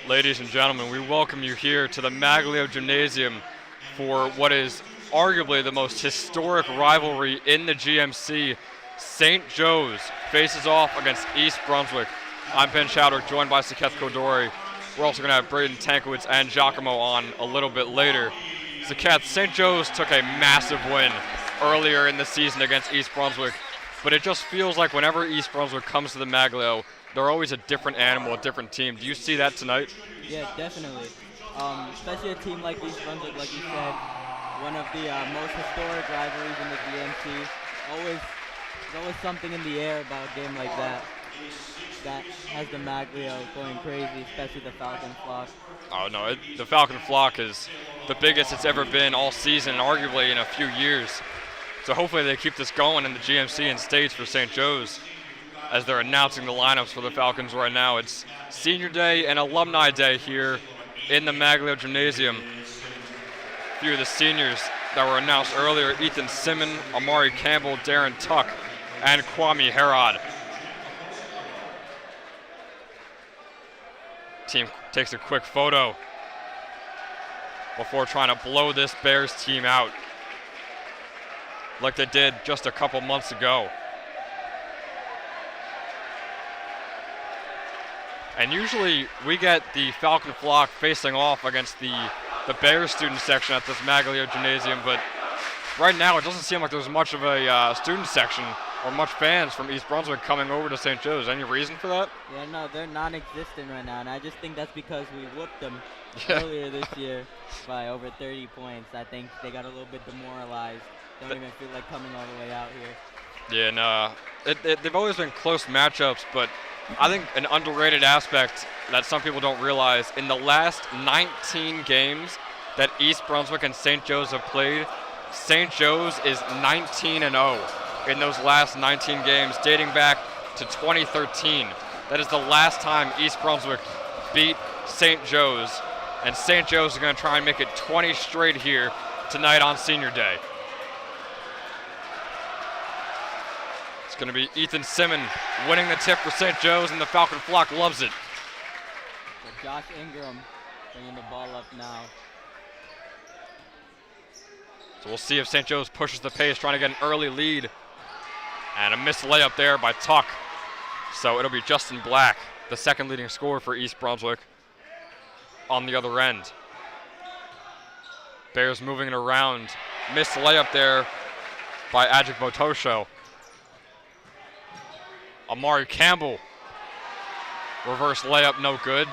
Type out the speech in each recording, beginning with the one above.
Ladies and gentlemen, we welcome you here to the Maglio Gymnasium for what is arguably the most historic rivalry in the GMC. St. Joe's faces off against East Brunswick. I'm Ben Chowder, joined by Saketh Kodori. We're also going to have Braden Tankowitz and Giacomo on a little bit later. Saketh, St. Joe's took a massive win earlier in the season against East Brunswick, but it just feels like whenever East Brunswick comes to the Maglio, they're always a different animal, a different team. Do you see that tonight? Yeah, definitely. Especially a team like East Brunswick, like you said, one of the most historic rivalries in the GMC. There's always something in the air about a game like that has the Maglio going crazy, especially the Falcon Flock. Oh no, the Falcon Flock is the biggest it's ever been all season, arguably in a few years. So hopefully they keep this going in the GMC and States for St. Joe's as they're announcing the lineups for the Falcons right now. It's Senior Day and Alumni Day here in the Maglio Gymnasium. A few of the seniors that were announced earlier: Ethan Simon, Amari Campbell, Darren Tuck, and Kwame Herod. Team takes a quick photo before trying to blow this Bears team out like they did just a couple months ago. And usually we get the Falcon Flock facing off against the Bears student section at this Maglio Gymnasium, but right now it doesn't seem like there's much of a student section or much fans from East Brunswick coming over to St. Joe's. Any reason for that? Yeah, no, they're non-existent right now, and I just think that's because we whooped them earlier this year by over 30 points. I think they got a little bit demoralized. Don't even feel like coming all the way out here. Yeah, no, they've always been close matchups, but I think an underrated aspect that some people don't realize, in the last 19 games that East Brunswick and St. Joe's have played, St. Joe's is 19-0 in those last 19 games, dating back to 2013. That is the last time East Brunswick beat St. Joe's, and St. Joe's is going to try and make it 20 straight here tonight on Senior Day. It's going to be Ethan Simon winning the tip for St. Joe's, and the Falcon Flock loves it. So Josh Ingram bringing the ball up now. So we'll see if St. Joe's pushes the pace, trying to get an early lead. And a missed layup there by Tuck. So it'll be Justin Black, the second leading scorer for East Brunswick, on the other end. Bears moving it around. Missed layup there by Ajik Botosho. Amari Campbell, reverse layup, no good.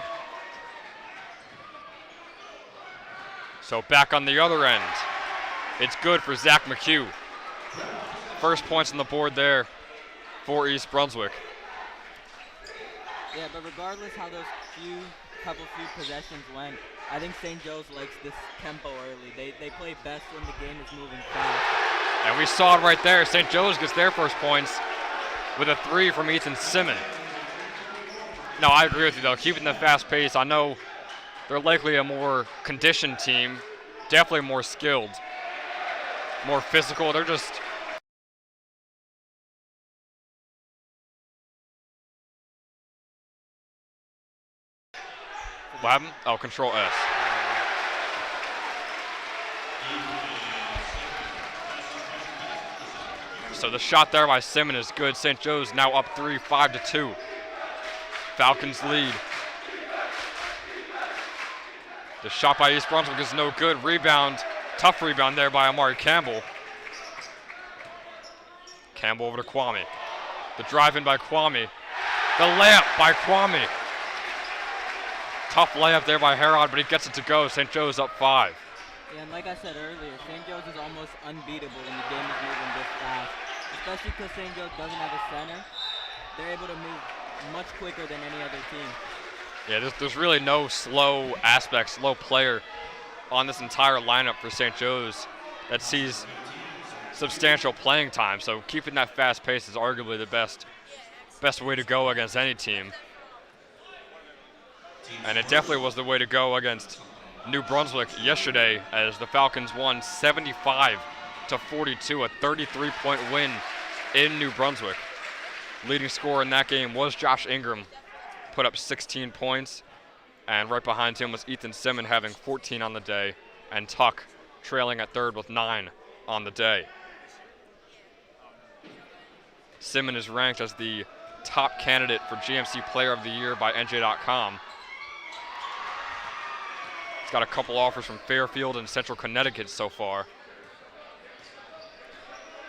So back on the other end, it's good for Zach McHugh. First points on the board there for East Brunswick. Yeah, but regardless how those few possessions went, I think St. Joe's likes this tempo early. They play best when the game is moving fast. And we saw it right there. St. Joe's gets their first points with a three from Ethan Simon. No, I agree with you though, keeping the fast pace. I know they're likely a more conditioned team, definitely more skilled, more physical. They're just what happened? Oh, Control S. So the shot there by Simon is good. St. Joe's now up 3, 5-2. Falcons lead. The shot by East Brunswick is no good. Rebound, tough rebound there by Amari Campbell. Campbell over to Kwame. The drive in by Kwame. The layup by Kwame. Tough layup there by Herod, but he gets it to go. St. Joe's up 5. Yeah, and like I said earlier, St. Joe's is almost unbeatable when the game is moving this fast. Especially because St. Joe's doesn't have a center. They're able to move much quicker than any other team. Yeah, there's really no slow aspect, slow player on this entire lineup for St. Joe's that sees substantial playing time. So keeping that fast pace is arguably the best way to go against any team. And it definitely was the way to go against New Brunswick yesterday, as the Falcons won 75-42, a 33-point win in New Brunswick. Leading scorer in that game was Josh Ingram, put up 16 points. And right behind him was Ethan Simmon having 14 on the day, and Tuck trailing at third with 9 on the day. Simmon is ranked as the top candidate for GMC Player of the Year by NJ.com. He's got a couple offers from Fairfield and Central Connecticut so far.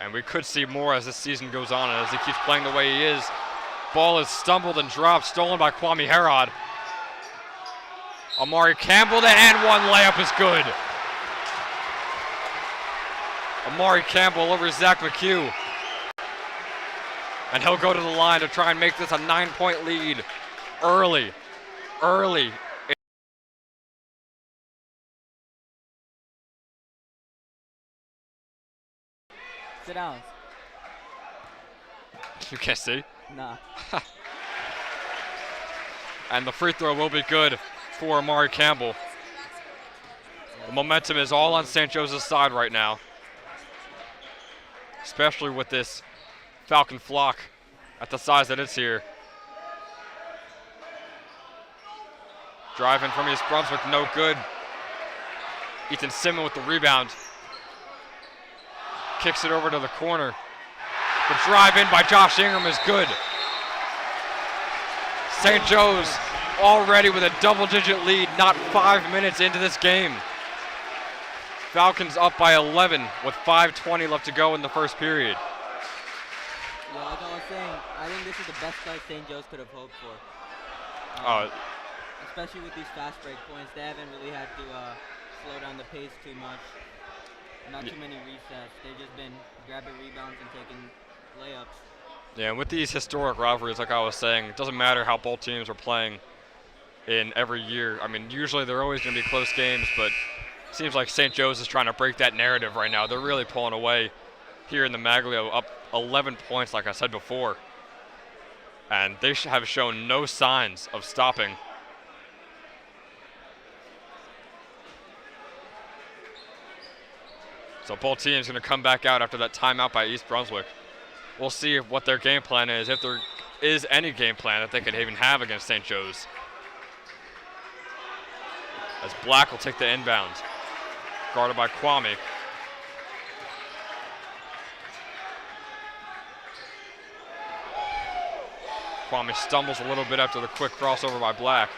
And we could see more as this season goes on and as he keeps playing the way he is. Ball is stumbled and dropped, stolen by Kwame Herod. Amari Campbell, the and one layup is good. Amari Campbell over Zach McHugh. And he'll go to the line to try and make this a 9-point lead early. Sit down. You can't see? Nah. And the free throw will be good for Amari Campbell. The momentum is all on St. Joseph's side right now, especially with this Falcon flock at the size that it's here. Driving from East Brunswick, no good. Ethan Simmon with the rebound. Kicks it over to the corner. The drive in by Josh Ingram is good. St. Joe's already with a double-digit lead, not 5 minutes into this game. Falcons up by 11 with 5:20 left to go in the first period. Yeah, like I was saying, I think this is the best start St. Joe's could have hoped for. Especially with these fast break points, they haven't really had to slow down the pace too much. Not too many resets. They've just been grabbing rebounds and taking layups. Yeah, and with these historic rivalries, like I was saying, it doesn't matter how both teams are playing in every year. I mean, usually they're always going to be close games, but it seems like St. Joe's is trying to break that narrative right now. They're really pulling away here in the Maglio, up 11 points, like I said before. And they have shown no signs of stopping. So both teams going to come back out after that timeout by East Brunswick. We'll see what their game plan is, if there is any game plan that they could even have against St. Joe's. As Black will take the inbound, guarded by Kwame. Kwame stumbles a little bit after the quick crossover by Black.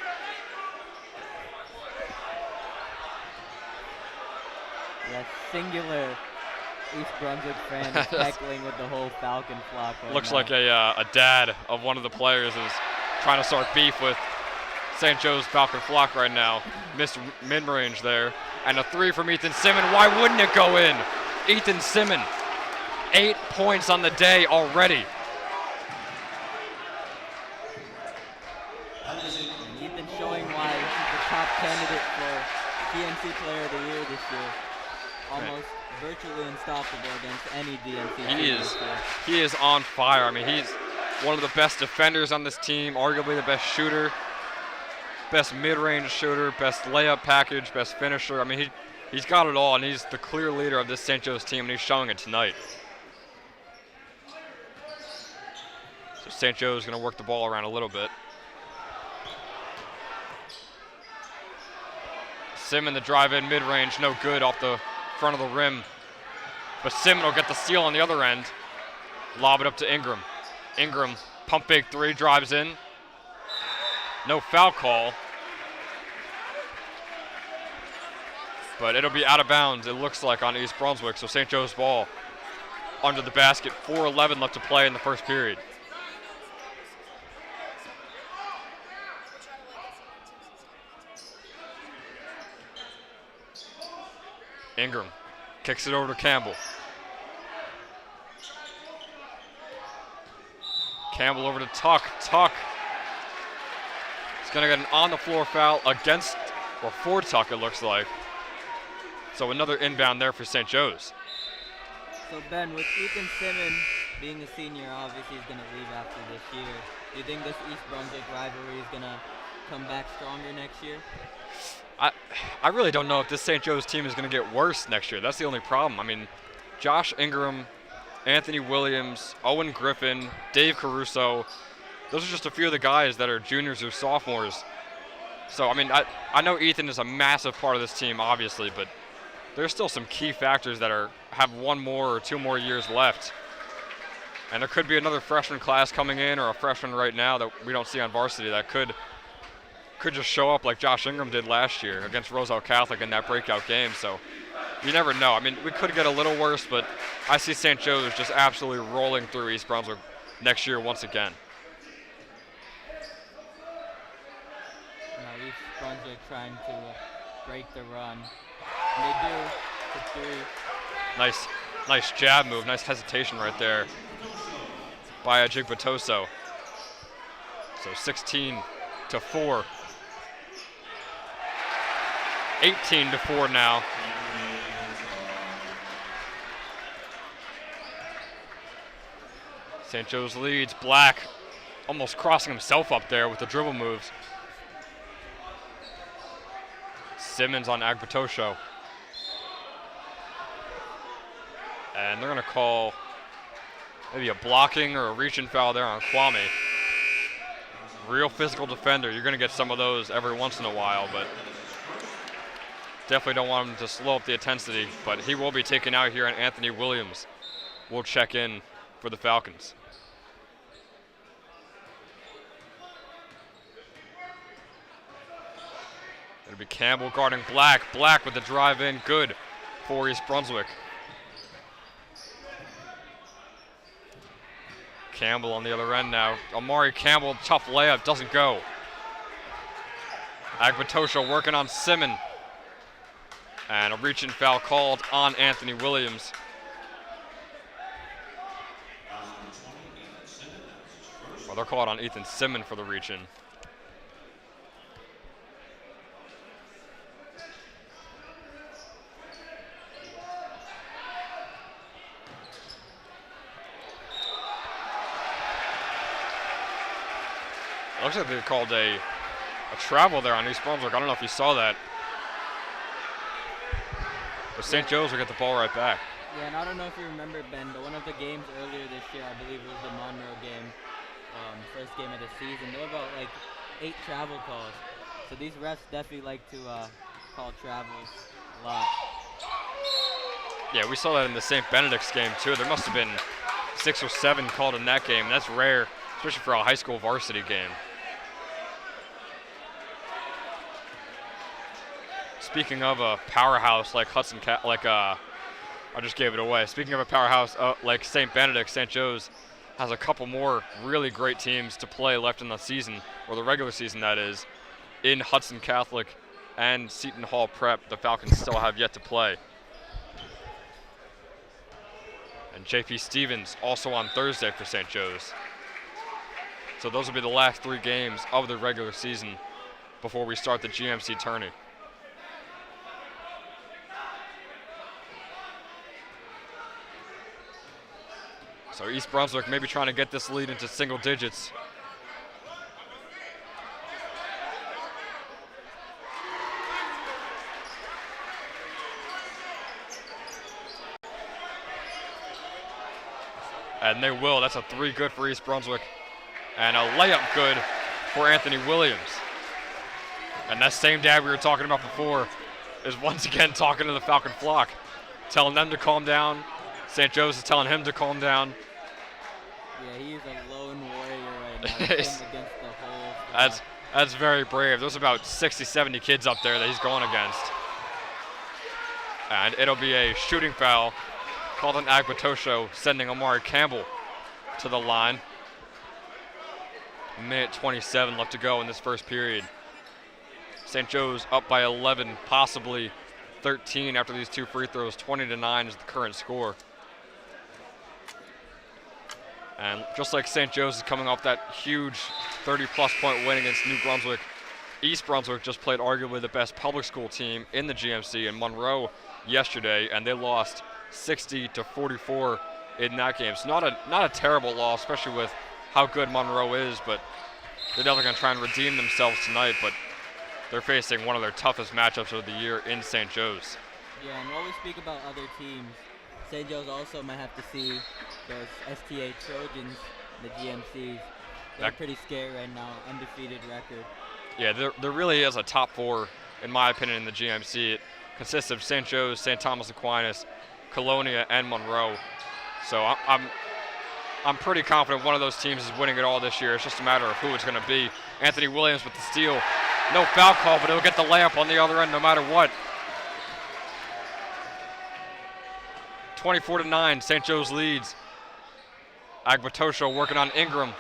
That singular East Brunswick fan is heckling with the whole Falcon flock right Looks now. like a dad of one of the players is trying to start beef with St. Joe's Falcon flock right now. Missed mid-range there. And a three from Ethan Simmon. Why wouldn't it go in? Ethan Simmon, 8 points on the day already. And Ethan showing why he's the top candidate for DMC Player of the Year this year. Almost virtually unstoppable against any DMC team. He is on fire. I mean, he's one of the best defenders on this team, arguably the best shooter, best mid-range shooter, best layup package, best finisher. I mean, he's got it all, and he's the clear leader of this St. Joe's team, and he's showing it tonight. So St. Joe's going to work the ball around a little bit. Simmon, the drive in mid-range, no good off the front of the rim. But Simmon will get the steal on the other end. Lob it up to Ingram. Ingram, pump fake three, drives in. No foul call. But it'll be out of bounds, it looks like, on East Brunswick. So St. Joe's ball under the basket. 4:11 left to play in the first period. Ingram kicks it over to Campbell. Campbell over to Tuck. Tuck is going to get an on-the-floor foul against, or for Tuck, it looks like. So another inbound there for St. Joe's. So Ben, with Ethan Simmon being a senior, obviously he's going to leave after this year. Do you think this East Brunswick rivalry is going to come back stronger next year? I really don't know if this St. Joe's team is going to get worse next year. That's the only problem. I mean, Josh Ingram, Anthony Williams, Owen Griffin, Dave Caruso, those are just a few of the guys that are juniors or sophomores So, I mean, I know Ethan is a massive part of this team, obviously, but there's still some key factors that have 1 more or 2 more years left. And there could be another freshman class coming in or a freshman right now that we don't see on varsity that could just show up like Josh Ingram did last year against Roselle Catholic in that breakout game. So you never know. I mean, we could get a little worse, but I see St. Joe's just absolutely rolling through East Brunswick next year once again. East Brunswick trying to break the run. And they do for 3. Nice jab move, nice hesitation right there by Jigbatoso. So 16-4. 18-4 now. St. Joe's leads. Black almost crossing himself up there with the dribble moves. Simmons on Agbatosho. And they're going to call maybe a blocking or a reach-in foul there on Kwame. Real physical defender. You're going to get some of those every once in a while, but definitely don't want him to slow up the intensity. But he will be taken out here, and Anthony Williams will check in for the Falcons. It'll be Campbell guarding Black. Black with the drive in. Good for East Brunswick. Campbell on the other end now. Amari Campbell, tough layup, doesn't go. Agbatosho working on Simon. And a reach-in foul called on Anthony Williams. Well, they're called on Ethan Simon for the reach-in. It looks like they called a travel there on East Brunswick. I don't know if you saw that. But St. Joe's will get the ball right back. Yeah, and I don't know if you remember, Ben, but one of the games earlier this year, I believe it was the Monroe game, first game of the season, there were about like 8 travel calls. So these refs definitely like to call travels a lot. Yeah, we saw that in the St. Benedict's game too. There must have been 6 or 7 called in that game. That's rare, especially for a high school varsity game. Speaking of a powerhouse like I just gave it away. Speaking of a powerhouse like St. Benedict, St. Joe's has a couple more really great teams to play left in the season, or the regular season that is, in Hudson Catholic and Seton Hall Prep. The Falcons still have yet to play. And JP Stevens also on Thursday for St. Joe's. So those will be the last 3 games of the regular season before we start the GMC tourney. So East Brunswick maybe trying to get this lead into single digits. And they will. That's a 3 good for East Brunswick. And a layup good for Anthony Williams. And that same dad we were talking about before is once again talking to the Falcon flock, telling them to calm down. St. Joe's is telling him to calm down. Yeah, he is a lone warrior right now. He's against the whole That's very brave. There's about 60, 70 kids up there that he's going against. And it'll be a shooting foul called on Agbatosho, sending Amari Campbell to the line. 1:27 left to go in this first period. St. Joe's up by 11, possibly 13 after these 2 free throws. 20-9 is the current score. And just like St. Joe's is coming off that huge 30-plus point win against New Brunswick, East Brunswick just played arguably the best public school team in the GMC in Monroe yesterday, and they lost 60-44 in that game. So not a terrible loss, especially with how good Monroe is, but they're definitely going to try and redeem themselves tonight, but they're facing one of their toughest matchups of the year in St. Joe's. Yeah, and while we speak about other teams, St. Joe's also might have to see those STA Trojans, the GMCs. They're pretty scary right now, undefeated record. Yeah, there really is a top four, in my opinion, in the GMC. It consists of St. Joe's, St. Thomas Aquinas, Colonia, and Monroe. So I'm pretty confident one of those teams is winning it all this year. It's just a matter of who it's going to be. Anthony Williams with the steal. No foul call, but he'll get the layup on the other end no matter what. 24-9, St. Joe's leads. Agbatosho working on Ingram.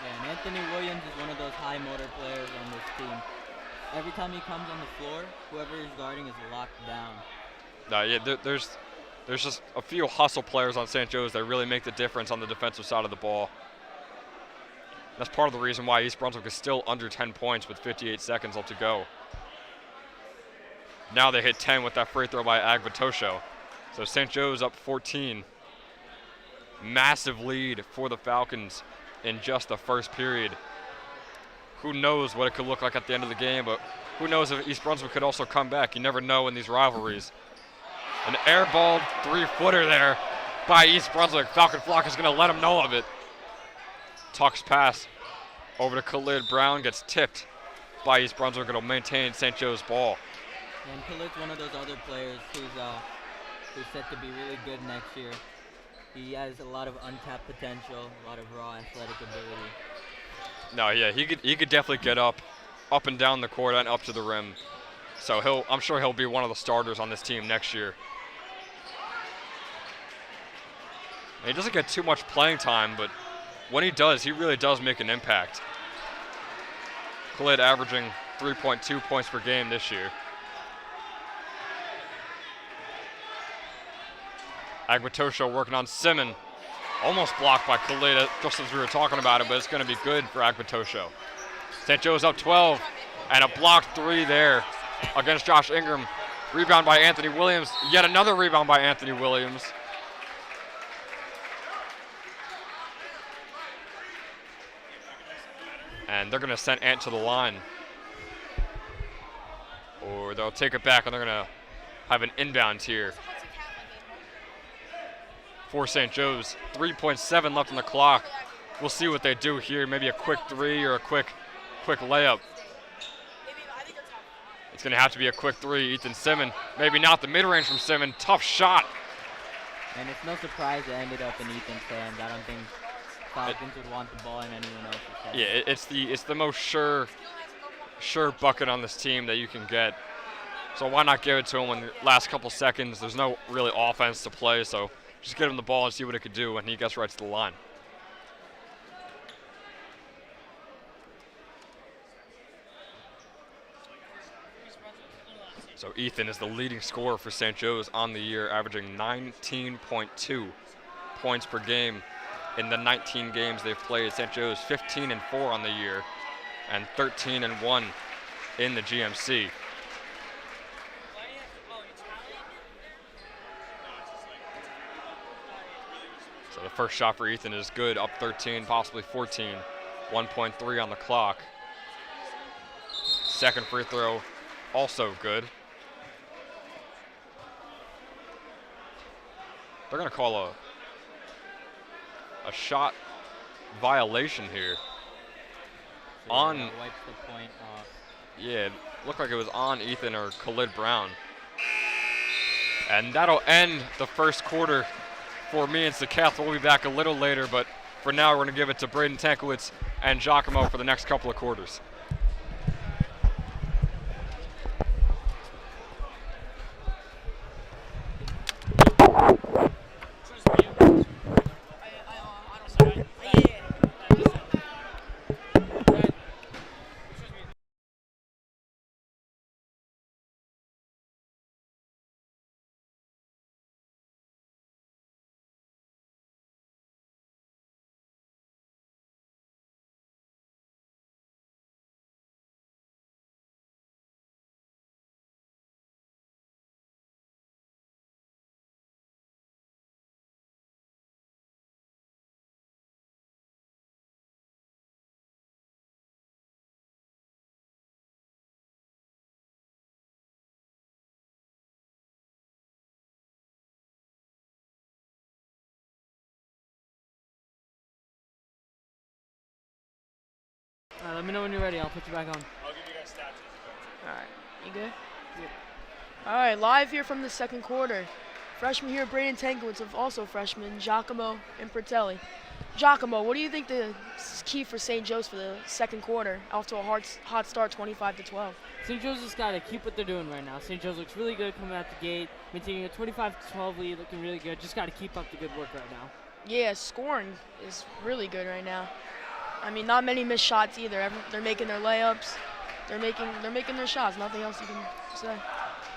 Yeah, and Anthony Williams is one of those high motor players on this team. Every time he comes on the floor, whoever he's guarding is locked down. Yeah, there's just a few hustle players on St. Joe's that really make the difference on the defensive side of the ball. That's part of the reason why East Brunswick is still under 10 points with 58 seconds left to go. Now they hit 10 with that free throw by Agbatosho. So St. Joe's up 14. Massive lead for the Falcons in just the first period. Who knows what it could look like at the end of the game, but who knows if East Brunswick could also come back. You never know in these rivalries. An airballed three-footer there by East Brunswick. Falcon Flock is going to let him know of it. Tuck's pass over to Khalid Brown gets tipped by East Brunswick. It'll maintain St. Joe's ball. And Khalid's one of those other players who's set to be really good next year. He has a lot of untapped potential, a lot of raw athletic ability. No, yeah, he could definitely get up and down the court and up to the rim. So I'm sure he'll be one of the starters on this team next year. And he doesn't get too much playing time, but when he does, he really does make an impact. Khalid averaging 3.2 points per game this year. Agbatosho working on Simon. Almost blocked by Khalid just as we were talking about it, but it's going to be good for Agbatosho. St. Joe's up 12, and a blocked three there against Josh Ingram. Rebound by Anthony Williams. Yet another rebound by Anthony Williams. And they're going to send Ant to the line. Or they'll take it back, and they're going to have an inbound here for St. Joe's. 3.7 left on the clock. We'll see what they do here. Maybe a quick three or a quick layup. It's going to have to be a quick three. Ethan Simon. Maybe not the mid-range from Simon. Tough shot. And it's no surprise it ended up in Ethan's hands. I don't think Falcons would want the ball in anyone else's hands. Yeah, it's the most sure bucket on this team that you can get. So why not give it to him in the last couple seconds? There's no really offense to play, so just get him the ball and see what it could do when he gets right to the line. So Ethan is the leading scorer for St. Joe's on the year, averaging 19.2 points per game in the 19 games they've played. St. Joe's 15-4 on the year and 13-1 in the GMC. So the first shot for Ethan is good, up 13, possibly 14. 1.3 on the clock. Second free throw, also good. They're going to call a shot violation here. So On wipes the point off. Yeah, it looked like it was on Ethan or Khalid Brown. And that'll end the first quarter for me and Sakath. We'll be back a little later, but for now we're going to give it to Braden Tankowitz and Giacomo for the next couple of quarters. All right, let me know when you're ready. I'll put you back on. I'll give you guys stats. All right, you good? Yep. All right, live here from the second quarter. Freshman here, Braden Tankowitz, of also freshman, Giacomo and Pratelli. Giacomo, what do you think the key for St. Joe's for the second quarter? Off to a hot start, 25-12. St. Joe's just got to keep what they're doing right now. St. Joe's looks really good coming out the gate, maintaining a 25-12 lead, looking really good. Just got to keep up the good work right now. Yeah, scoring is really good right now. I mean, not many missed shots either. They're making their layups. They're making their shots. Nothing else you can say.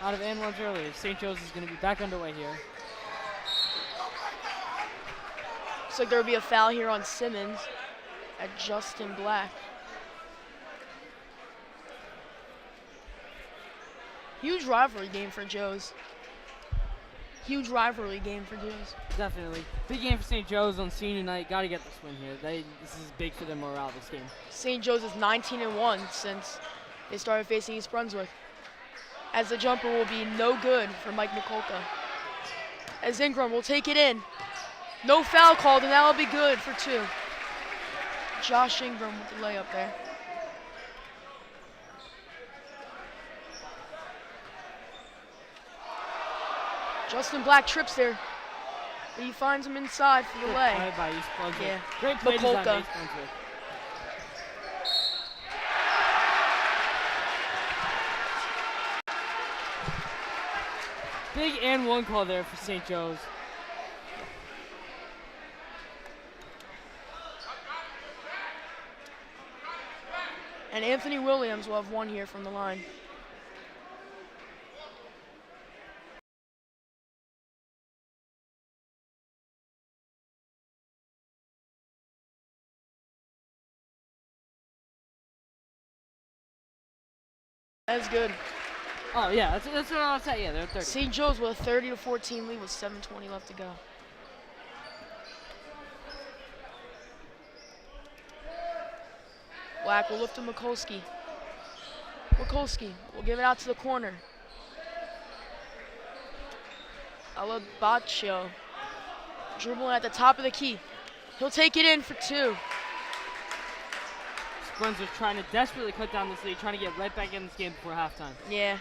Out of and ones earlier, St. Joe's is going to be back underway here. Looks like there will be a foul here on Simmons at Justin Black. Huge rivalry game for Joe's. Huge rivalry game for Joe's. Definitely. Big game for St. Joe's on senior night. Got to get this win here. This is big for their morale this game. St. Joe's is 19-1 since they started facing East Brunswick. As the jumper will be no good for Mike Mikolka. As Ingram will take it in. No foul called, and that'll be good for 2. Josh Ingram with the layup there. Justin Black trips there. But he finds him inside for the Good lay. play by East Brunswick. Yeah. Great play design by Mikolka. East Brunswick. Big and one call there for St. Joe's. And Anthony Williams will have 1 here from the line. That's good. Oh, yeah, that's what I was saying. Yeah, they're 30. St. Joe's with a 30-14 lead with 7:20 left to go. Black will look to Mikolski. Mikolski will give it out to the corner. Alabaccio dribbling at the top of the key. He'll take it in for 2. Brunswick trying to desperately cut down this lead, trying to get right back in this game before halftime. Yeah.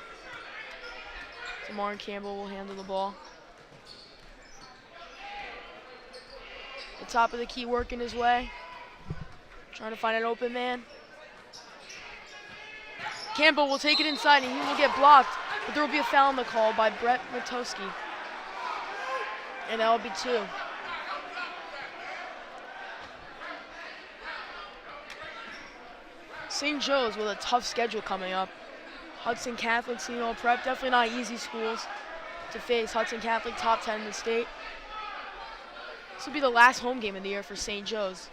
Martin Campbell will handle the ball. The top of the key working his way. Trying to find an open man. Campbell will take it inside and he will get blocked, but there will be a foul on the call by Brett Matowski. And that will be 2. St. Joe's with a tough schedule coming up. Hudson Catholic, Seton Prep, definitely not easy schools to face. Hudson Catholic, top 10 in the state. This will be the last home game of the year for St. Joe's.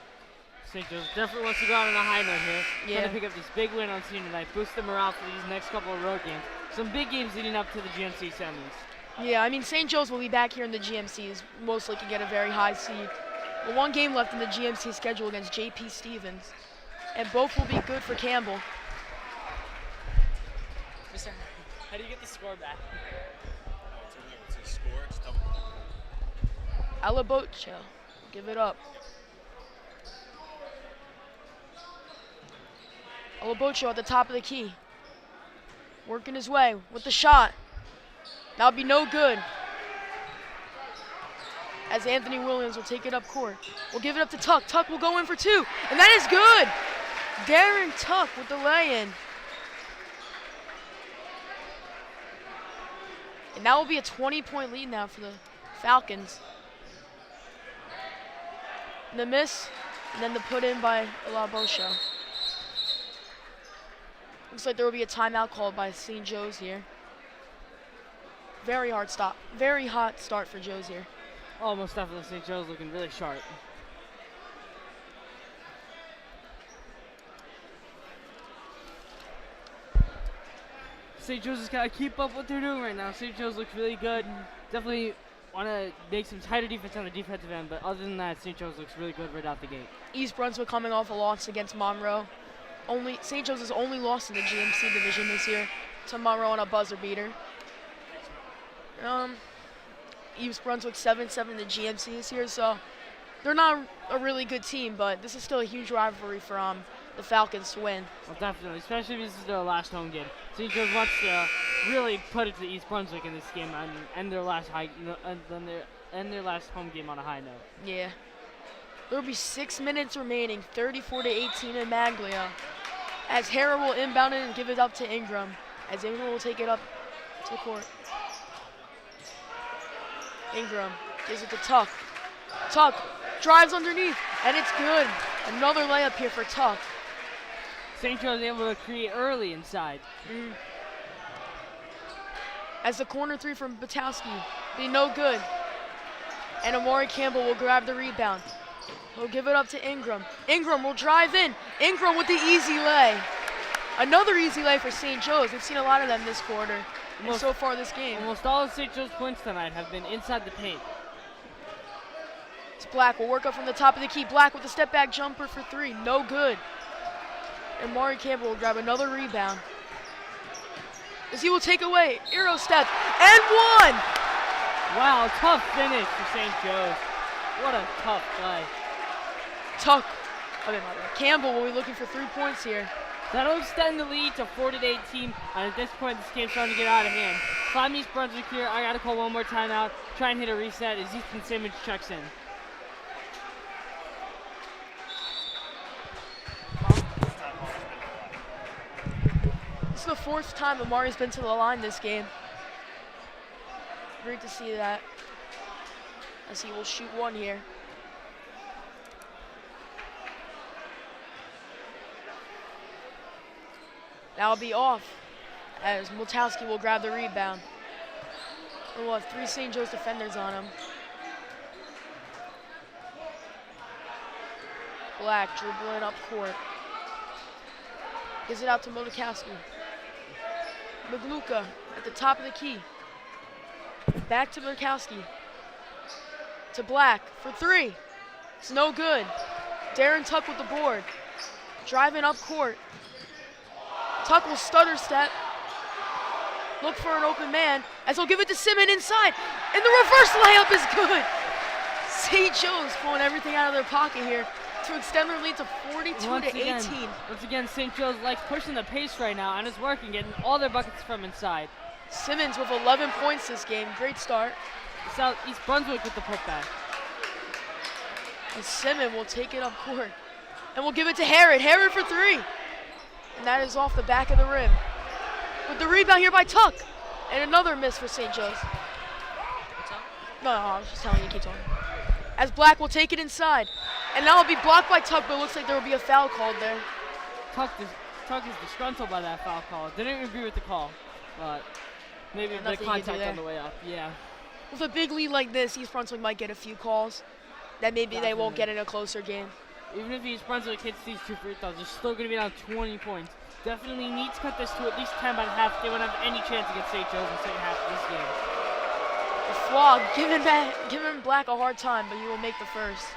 St. Joe's definitely wants to go out on a high note here. Yeah. Trying to pick up this big win on senior night, boost the morale for these next couple of road games. Some big games leading up to the GMC semis. Yeah, I mean, St. Joe's will be back here in the GMCs. Most likely get a very high seed. But 1 game left in the GMC schedule against J.P. Stevens. And both will be good for Campbell. Mister, how do you get the score back? It's a score. It's double. Alaboccio, give it up. Alaboccio at the top of the key. Working his way with the shot. That'll be no good. As Anthony Williams will take it up court. We'll give it up to Tuck. Tuck will go in for 2. And that is good. Darren Tuck with the lay-in. And that will be a 20-point lead now for the Falcons. And the miss, and then the put in by Alaboccio. Looks like there will be a timeout called by St. Joe's here. Very hard stop. Very hot start for Joe's here. Oh, most definitely St. Joe's looking really sharp. St. Joe's has got to keep up what they're doing right now. St. Joe's looks really good. Definitely want to make some tighter defense on the defensive end, but other than that, St. Joe's looks really good right out the gate. East Brunswick coming off a loss against Monroe. St. Joe's only lost in the GMC division this year to Monroe on a buzzer beater. East Brunswick 7-7 in the GMC this year, so they're not a really good team, but this is still a huge rivalry for the Falcons to win. Well, definitely, especially if this is their last home game. St. Joe's wants to really put it to East Brunswick in this game and end their last end their last home game on a high note. Yeah. There will be 6 minutes remaining, 34-18 in Maglia. As Hara will inbound it and give it up to Ingram. As Ingram will take it up to the court. Ingram gives it to Tuck. Tuck drives underneath, and it's good. Another layup here for Tuck. St. Joe's able to create early inside. As the corner three from Batowski be no good. And Amari Campbell will grab the rebound. He'll give it up to Ingram. Ingram will drive in. Ingram with the easy lay. Another easy lay for St. Joe's. We've seen a lot of them this quarter and so far this game. Almost all of St. Joe's points tonight have been inside the paint. It's Black will work up from the top of the key. Black with a step back jumper for three. No good. And Amari Campbell will grab another rebound. As he will take away. Euro step. And one! Wow, tough finish for St. Joe's. What a tough play. Campbell will be looking for 3 points here. That'll extend the lead to 40-18, and at this point, this game's starting to get out of hand. If I'm East Brunswick here, I gotta call one more timeout, try and hit a reset as Ethan Simmons checks in. This is the 4th time Amari's been to the line this game. Great to see that. As he will shoot one here. That'll be off as Multowski will grab the rebound. And we'll have 3 St. Joe's defenders on him. Black dribbling up court. Gives it out to Multowski. Magluka at the top of the key. Back to Multowski. To Black for 3. It's no good. Darren Tuck with the board. Driving up court. Tuck will stutter step. Look for an open man as he'll give it to Simmons inside. And the reverse layup is good. St. Joe's pulling everything out of their pocket here to extend their lead to 42-18. Once again, St. Joe's likes pushing the pace right now, and it's working, getting all their buckets from inside. Simmons with 11 points this game. Great start. East Brunswick with the putback. And Simmons will take it up court. And we'll give it to Herod. Herod for 3. And that is off the back of the rim. With the rebound here by Tuck. And another miss for St. Joe's. No, I was just telling you, keep talking. As Black will take it inside. And now it'll be blocked by Tuck, but it looks like there will be a foul called there. Tuck is disgruntled by that foul call. Didn't agree with the call, but maybe the contact on the way up. Yeah. With a big lead like this, East Brunswick might get a few calls that maybe they won't get in a closer game. Even if East Brunswick hits these 2 free throws, they're still going to be down 20 points. Definitely need to cut this to at least 10 by the half. They won't have any chance against St. Joe's in the second half of this game. The Flog giving Black a hard time, but he will make the first.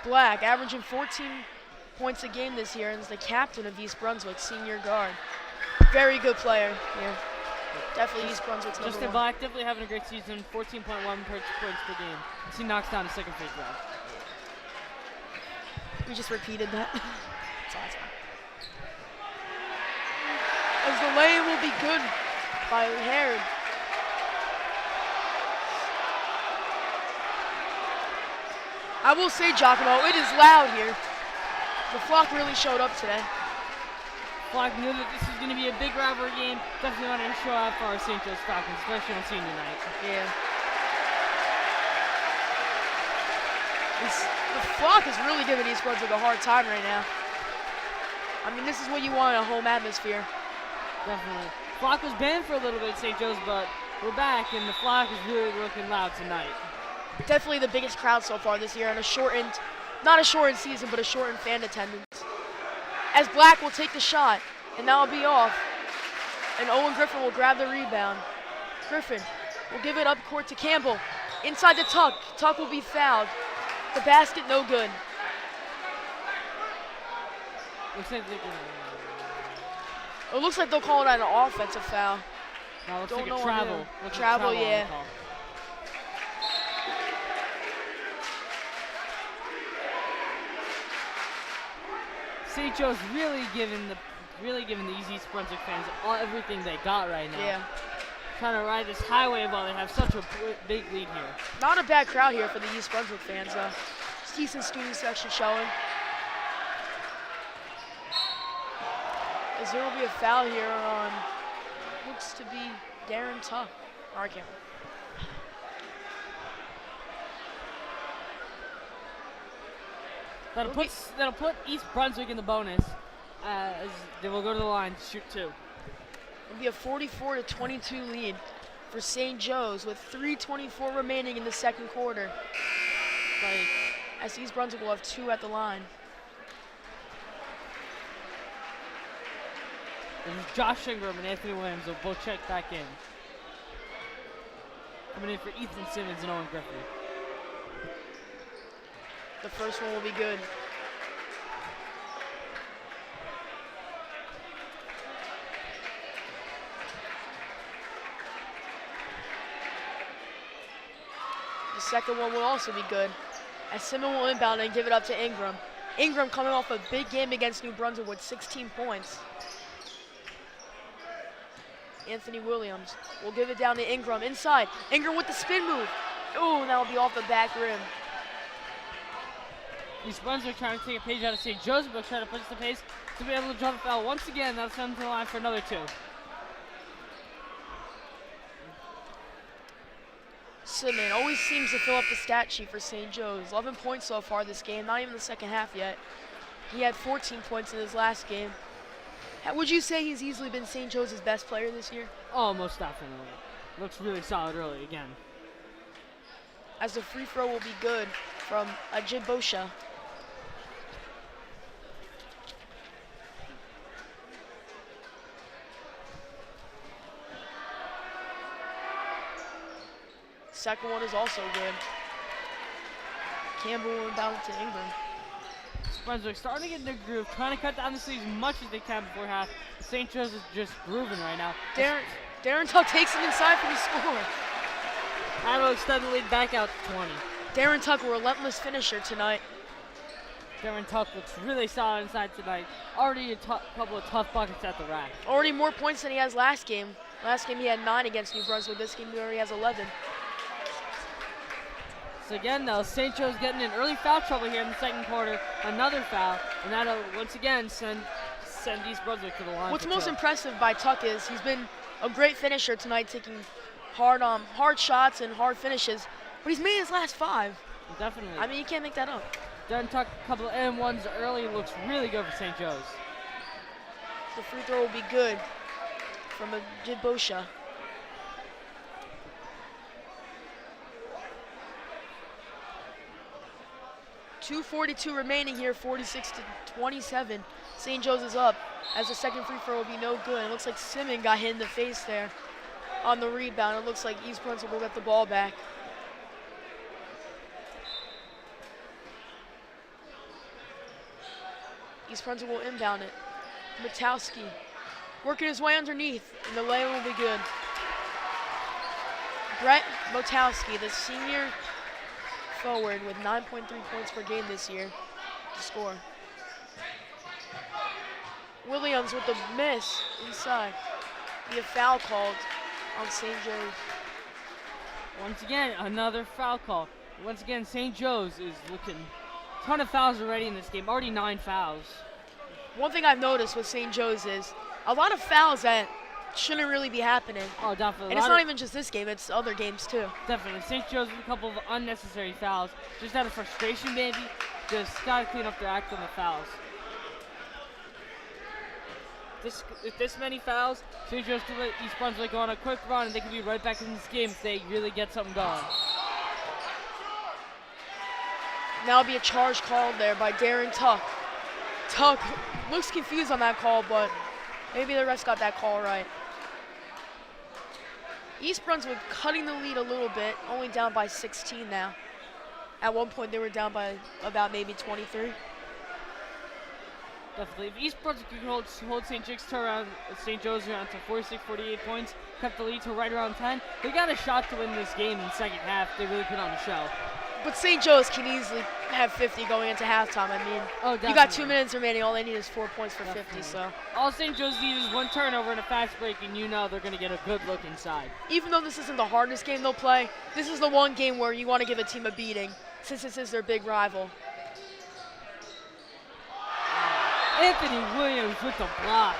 Black averaging 14 points a game this year and is the captain of East Brunswick, senior guard. Very good player here. Definitely East Brunswick's number Justin one. Black definitely having a great season, 14.1 points per game. As he knocks down a second free throw. We just repeated that. That's awesome. As the lay will be good by Herod. I will say, Giacomo, it is loud here. The Flock really showed up today. Flock knew that this was going to be a big rivalry game. Definitely wanted to show out for our St. Joe's Falcons, especially on senior night. Yeah. The Flock is really giving East Brunswick a hard time right now. I mean, this is what you want in a home atmosphere. Definitely. Flock was banned for a little bit at St. Joe's, but we're back, and the Flock is really looking loud tonight. Definitely the biggest crowd so far this year, and not a shortened season, but a shortened fan attendance. As Black will take the shot, and that'll be off. And Owen Griffin will grab the rebound. Griffin will give it up court to Campbell. Inside the Tuck. Tuck will be fouled. The basket, no good. It looks like they'll call it an offensive foul. No, it looks Don't like know a travel. Travel, yeah. St. Joe's really giving these East Brunswick fans everything they got right now. Yeah. Trying to ride this highway while they have such a big lead here. Not a bad crowd here for the East Brunswick fans, though. It's decent student section showing. As there will be a foul here on, looks to be Darren Tuck. Or I can't. That'll put East Brunswick in the bonus. As they will go to the line to shoot 2. It'll be a 44-22 lead for St. Joe's with 3:24 remaining in the second quarter. As East Brunswick will have 2 at the line. There's Josh Ingram and Anthony Williams will both check back in. Coming in for Ethan Simmons and Owen Griffey. The first one will be good. The second one will also be good, as Simmons will inbound and give it up to Ingram. Ingram coming off a big game against New Brunswick with 16 points. Anthony Williams will give it down to Ingram inside. Ingram with the spin move. Oh, that'll be off the back rim. East Brunswick trying to take a page out of St. Joe's, but trying to push the pace to be able to jump foul. Once again, that'll send them to the line for another 2. Simmons always seems to fill up the stat sheet for St. Joe's. 11 points so far this game, not even the second half yet. He had 14 points in his last game. Would you say he's easily been St. Joe's best player this year? Oh, most definitely. Looks really solid early again. As the free throw will be good from Ajib Bosha. Second one is also good. Campbell will inbound to Ingram. Brunswick starting to get in their groove, trying to cut down the sleeves as much as they can before half. St. Joe's is just grooving right now. Darren Tuck takes it inside for the score. And will extend the lead back out to 20. Darren Tuck, a relentless finisher tonight. Darren Tuck looks really solid inside tonight. Already a couple of tough buckets at the rack. Already more points than he has last game. Last game he had 9 against New Brunswick. This game he already has 11. So again, though, St. Joe's getting in early foul trouble here in the second quarter. Another foul, and that'll once again send East Brunswick to the line. What's most impressive by Tuck is he's been a great finisher tonight, taking hard shots and hard finishes, but he's made his last 5. Definitely. I mean, you can't make that up. Darren Tuck, a couple of and-ones early, looks really good for St. Joe's. The free throw will be good from Ajib Bosha. .242 remaining here, 46-27. St. Joe's is up as the second free throw will be no good. It looks like Simmons got hit in the face there on the rebound. It looks like East Brunswick will get the ball back. East Brunswick will inbound it. Matowski working his way underneath, and the lay will be good. Brett Motowski, the senior forward with 9.3 points per game this year to score. Williams with the miss inside. Be a foul called on St. Joe's. Once again, another foul call. Once again, St. Joe's is looking a ton of fouls already in this game, already 9 fouls. One thing I've noticed with St. Joe's is a lot of fouls that shouldn't really be happening. Oh, definitely. And it's not even just this game, it's other games too. Definitely. St. Joe's with a couple of unnecessary fouls. Just out of frustration, maybe. Just got to clean up their act on the fouls. With this many fouls, St. Joe's can let East Brunswick go on a quick run, and they can be right back in this game if they really get something going. Now be a charge called there by Darren Tuck. Tuck looks confused on that call, but maybe the refs got that call right. East Brunswick cutting the lead a little bit, only down by 16 now. At one point, they were down by about maybe 23. Definitely. If East Brunswick can hold St. Joe's around to 46, 48 points, kept the lead to right around 10, they got a shot to win this game in the second half. They really put on a show. But St. Joe's can easily have 50 going into halftime. I mean, Oh, you got definitely. 2 minutes remaining. All they need is 4 points for 50. Definitely. So All St. Joe's need is one turnover and a fast break, and you know they're going to get a good look inside. even though this isn't the hardest game they'll play, this is the one game where you want to give a team a beating, since this is their big rival. Anthony Williams with the block.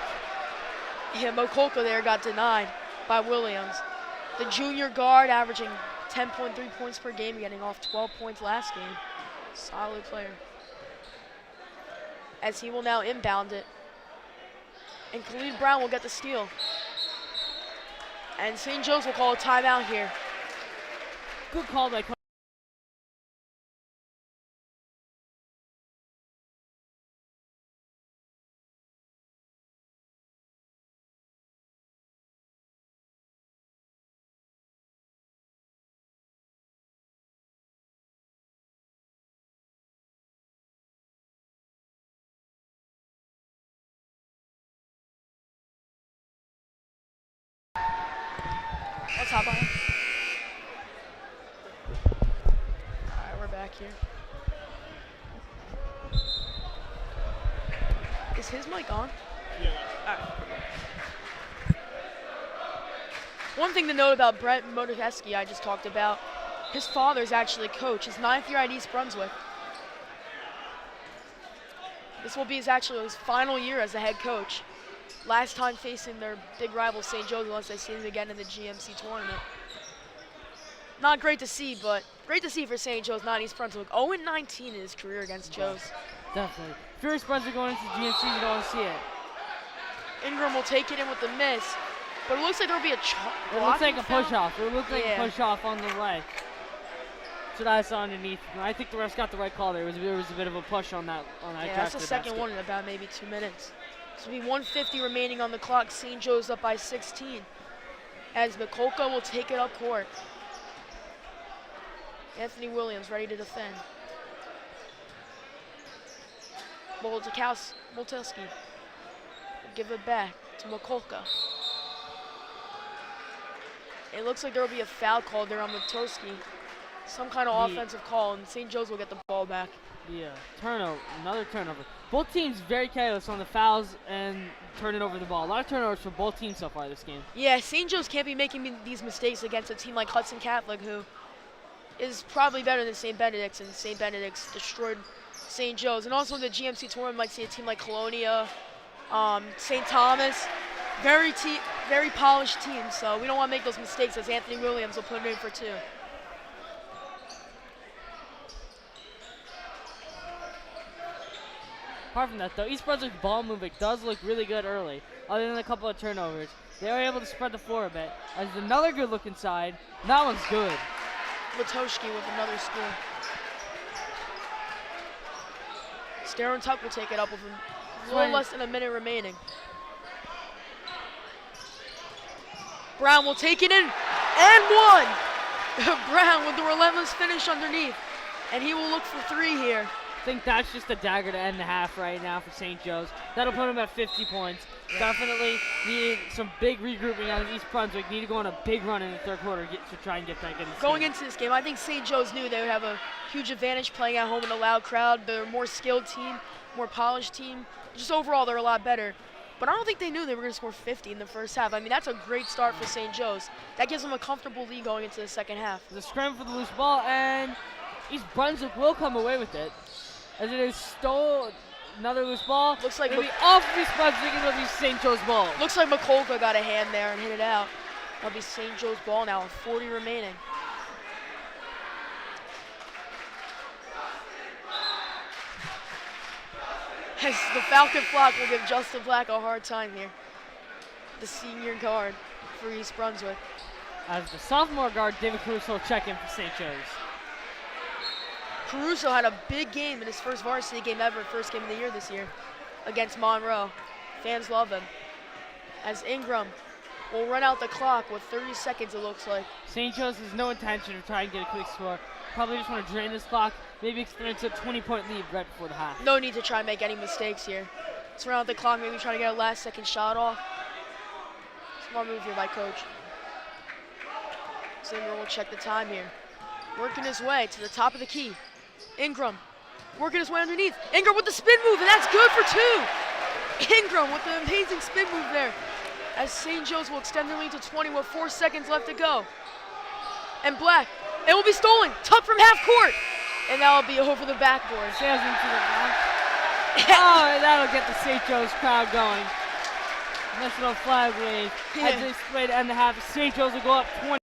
Yeah, Mokolka there got denied by Williams. The junior guard averaging 10.3 points per game, getting off 12 points last game. Solid player. As he will now inbound it. And Khalid Brown will get the steal. And St. Joe's will call a timeout here. Good call by Coach. What's up, Brian? Alright, we're back here. Is his mic on? Yeah. Alright. One thing to note about Brent Motokeski I just talked about, his father's actually a coach. His 9th year at East Brunswick. This will be his final year as a head coach. Last time facing their big rival St. Joe's unless they see them again in the GMC tournament. Not great to see, but great to see for St. Joe's, not East Brunswick. 0-19 in his career against Joe's. Definitely. Furious Brunswick going into GMC, you don't want to see it. Ingram will take it in with the miss, but it looks like there'll be a It looks like a push-off. It looks like Yeah. a push-off on the right. That's what I saw underneath. I think the refs got the right call there. There was a bit of a push on that. Yeah, that's the second one in about maybe 2 minutes. So it'll be 1:50 remaining on the clock. St. Joe's up by 16. As Mikolka will take it up court. Anthony Williams ready to defend. Moltowski will give it back to Mikolka. It looks like there will be a foul called there on Moltowski. Some kind of offensive call, and St. Joe's will get the ball back. Yeah, turnover, another turnover. Both teams very careless on the fouls and turning over the ball. A lot of turnovers for both teams so far this game. Yeah, St. Joe's can't be making these mistakes against a team like Hudson Catholic, who is probably better than St. Benedict's, and St. Benedict's destroyed St. Joe's. And also in the GMC tournament, might see a team like Colonia, St. Thomas, very polished teams. So we don't want to make those mistakes, as Anthony Williams will put it in for 2. Apart from that, though, East Brunswick's ball movement does look really good early, other than a couple of turnovers. They were able to spread the floor a bit. There's another good look inside. That one's good. Latoshki with another score. Darren Tuck will take it up with a little less than a minute remaining. Brown will take it in, and one! Brown with the relentless finish underneath, and he will look for 3 here. I think that's just a dagger to end the half right now for St. Joe's. That'll put them at 50 points. Definitely need some big regrouping on East Brunswick. Need to go on a big run in the third quarter to try and get back in this Going game. into this game, I think St. Joe's knew they would have a huge advantage playing at home in a loud crowd. They're a more skilled team, more polished team. Just overall, they're a lot better. But I don't think they knew they were going to score 50 in the first half. I mean, that's a great start for St. Joe's. That gives them a comfortable lead going into the second half. The scram for the loose ball, and East Brunswick will come away with it. As it is stole another loose ball. Looks like it'll be off of East Brunswick, and it'll be St. Joe's ball. Looks like Mikolka got a hand there and hit it out. That'll be St. Joe's ball now with 40 remaining. As the Falcon Flock will give Justin Black a hard time here. The senior guard for East Brunswick. As the sophomore guard, David Caruso, will check in for St. Joe's. Caruso had a big game in his first varsity game ever, first game of the year this year, against Monroe. Fans love him. As Ingram will run out the clock with 30 seconds, it looks like. St. Joe's has no intention of trying to get a quick score. Probably just want to drain this clock, maybe extend it to a 20-point lead right before the half. No need to try and make any mistakes here. Let's run out the clock, maybe try to get a last-second shot off. Smart move here by coach. Zimmer will check the time here. working his way to the top of the key. Ingram working his way underneath. Ingram with the spin move, and that's good for 2. Ingram with the amazing spin move there. As St. Joe's will extend their lead to 20 with 4 seconds left to go. And Black, it will be stolen, tucked from half court. And that will be over the backboard. Sails into the ground. Oh, and that'll get the St. Joe's crowd going. National flag wave. As they spray to end the half, St. Joe's will go up 20.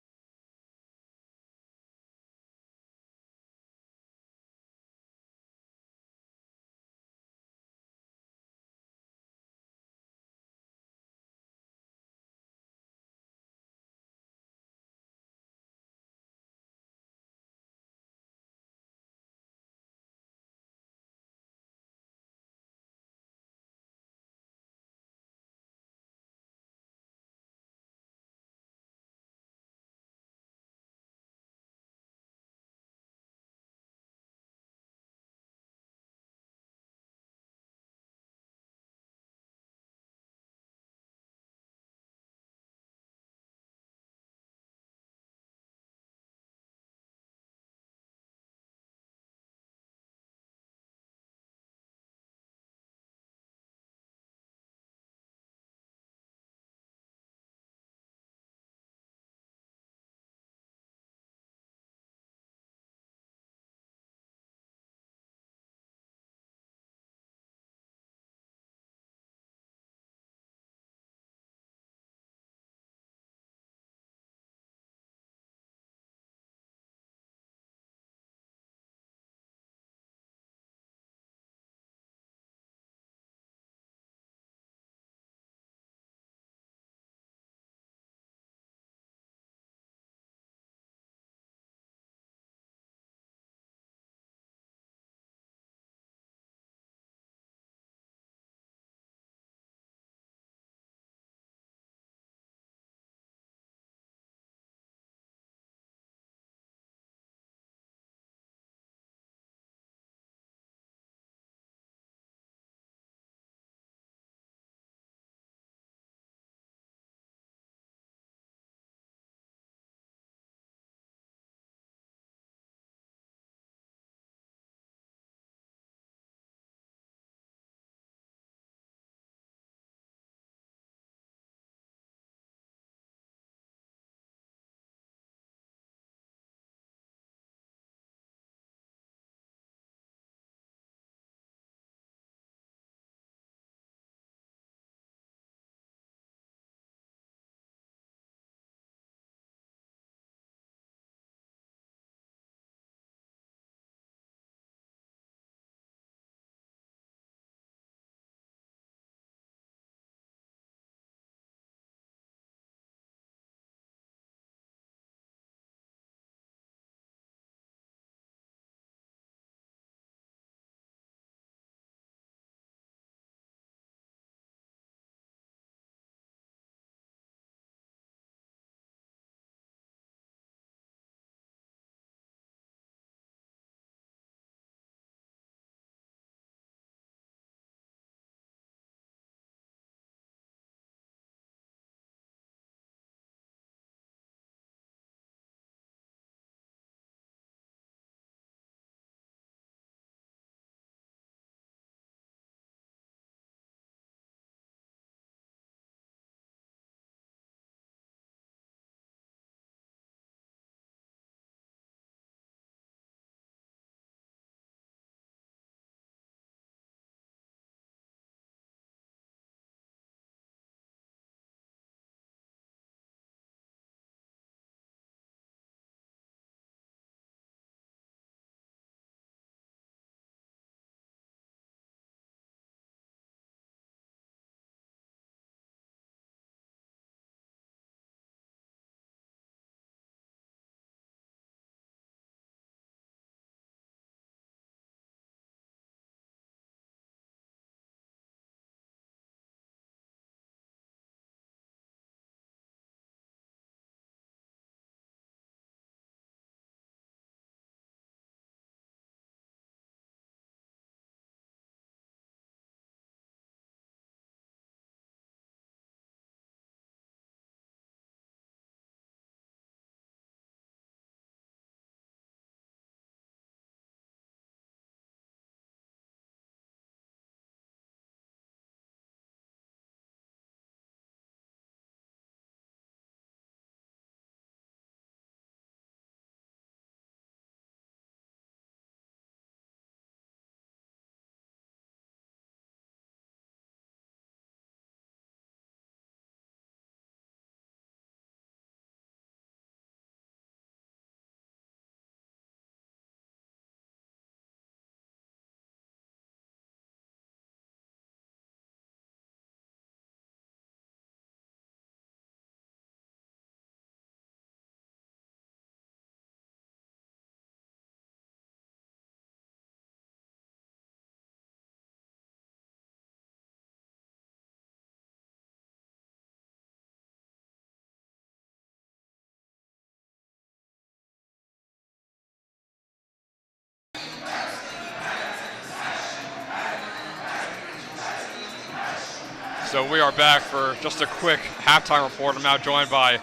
So we are back for just a quick halftime report. I'm now joined by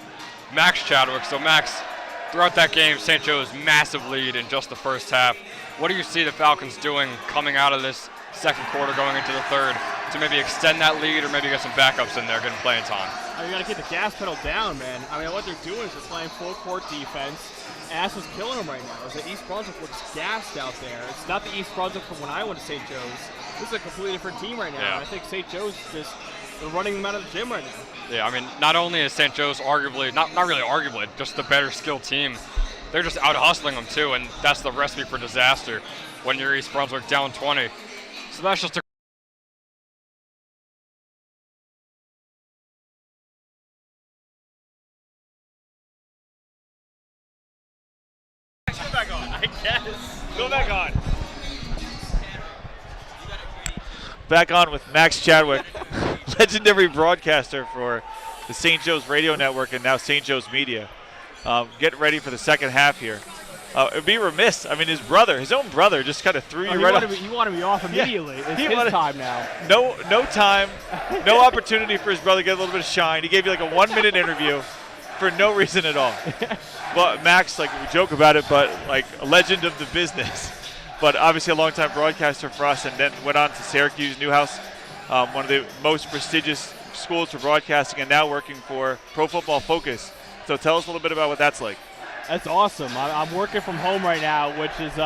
Max Chadwick. So Max, throughout that game, St. Joe's massive lead in just the first half. What do you see the Falcons doing coming out of this second quarter going into the third to maybe extend that lead or maybe get some backups in there getting playing time? You got to keep the gas pedal down, man. I mean, what they're doing is they're playing full court defense. Ass is killing them right now. Is that East Brunswick looks gassed out there. It's not the East Brunswick from when I went to St. Joe's. This is a completely different team right now. Yeah. And I think St. Joe's just they're running them out of the gym right now. Yeah, I mean, not only is St. Joe's arguably, not really arguably, just the better skilled team, they're just out hustling them too, and that's the recipe for disaster when you're East Brunswick down 20. So that's just a Go back on. I guess. Go back on. Back on with Max Chadwick, legendary broadcaster for the St. Joe's Radio Network and now St. Joe's Media. Getting ready for the second half here. It'd be remiss. I mean, his own brother, just kind of threw you right off. He wanted me off immediately. Yeah, It's his time now. No time, no opportunity for his brother to get a little bit of shine. He gave you like a 1 minute interview for no reason at all. But Max, like we joke about it, but like a legend of the business. But obviously a longtime broadcaster for us, and then went on to Syracuse Newhouse, one of the most prestigious schools for broadcasting, and now working for Pro Football Focus. So tell us a little bit about what that's like. That's awesome. I'm working from home right now, which is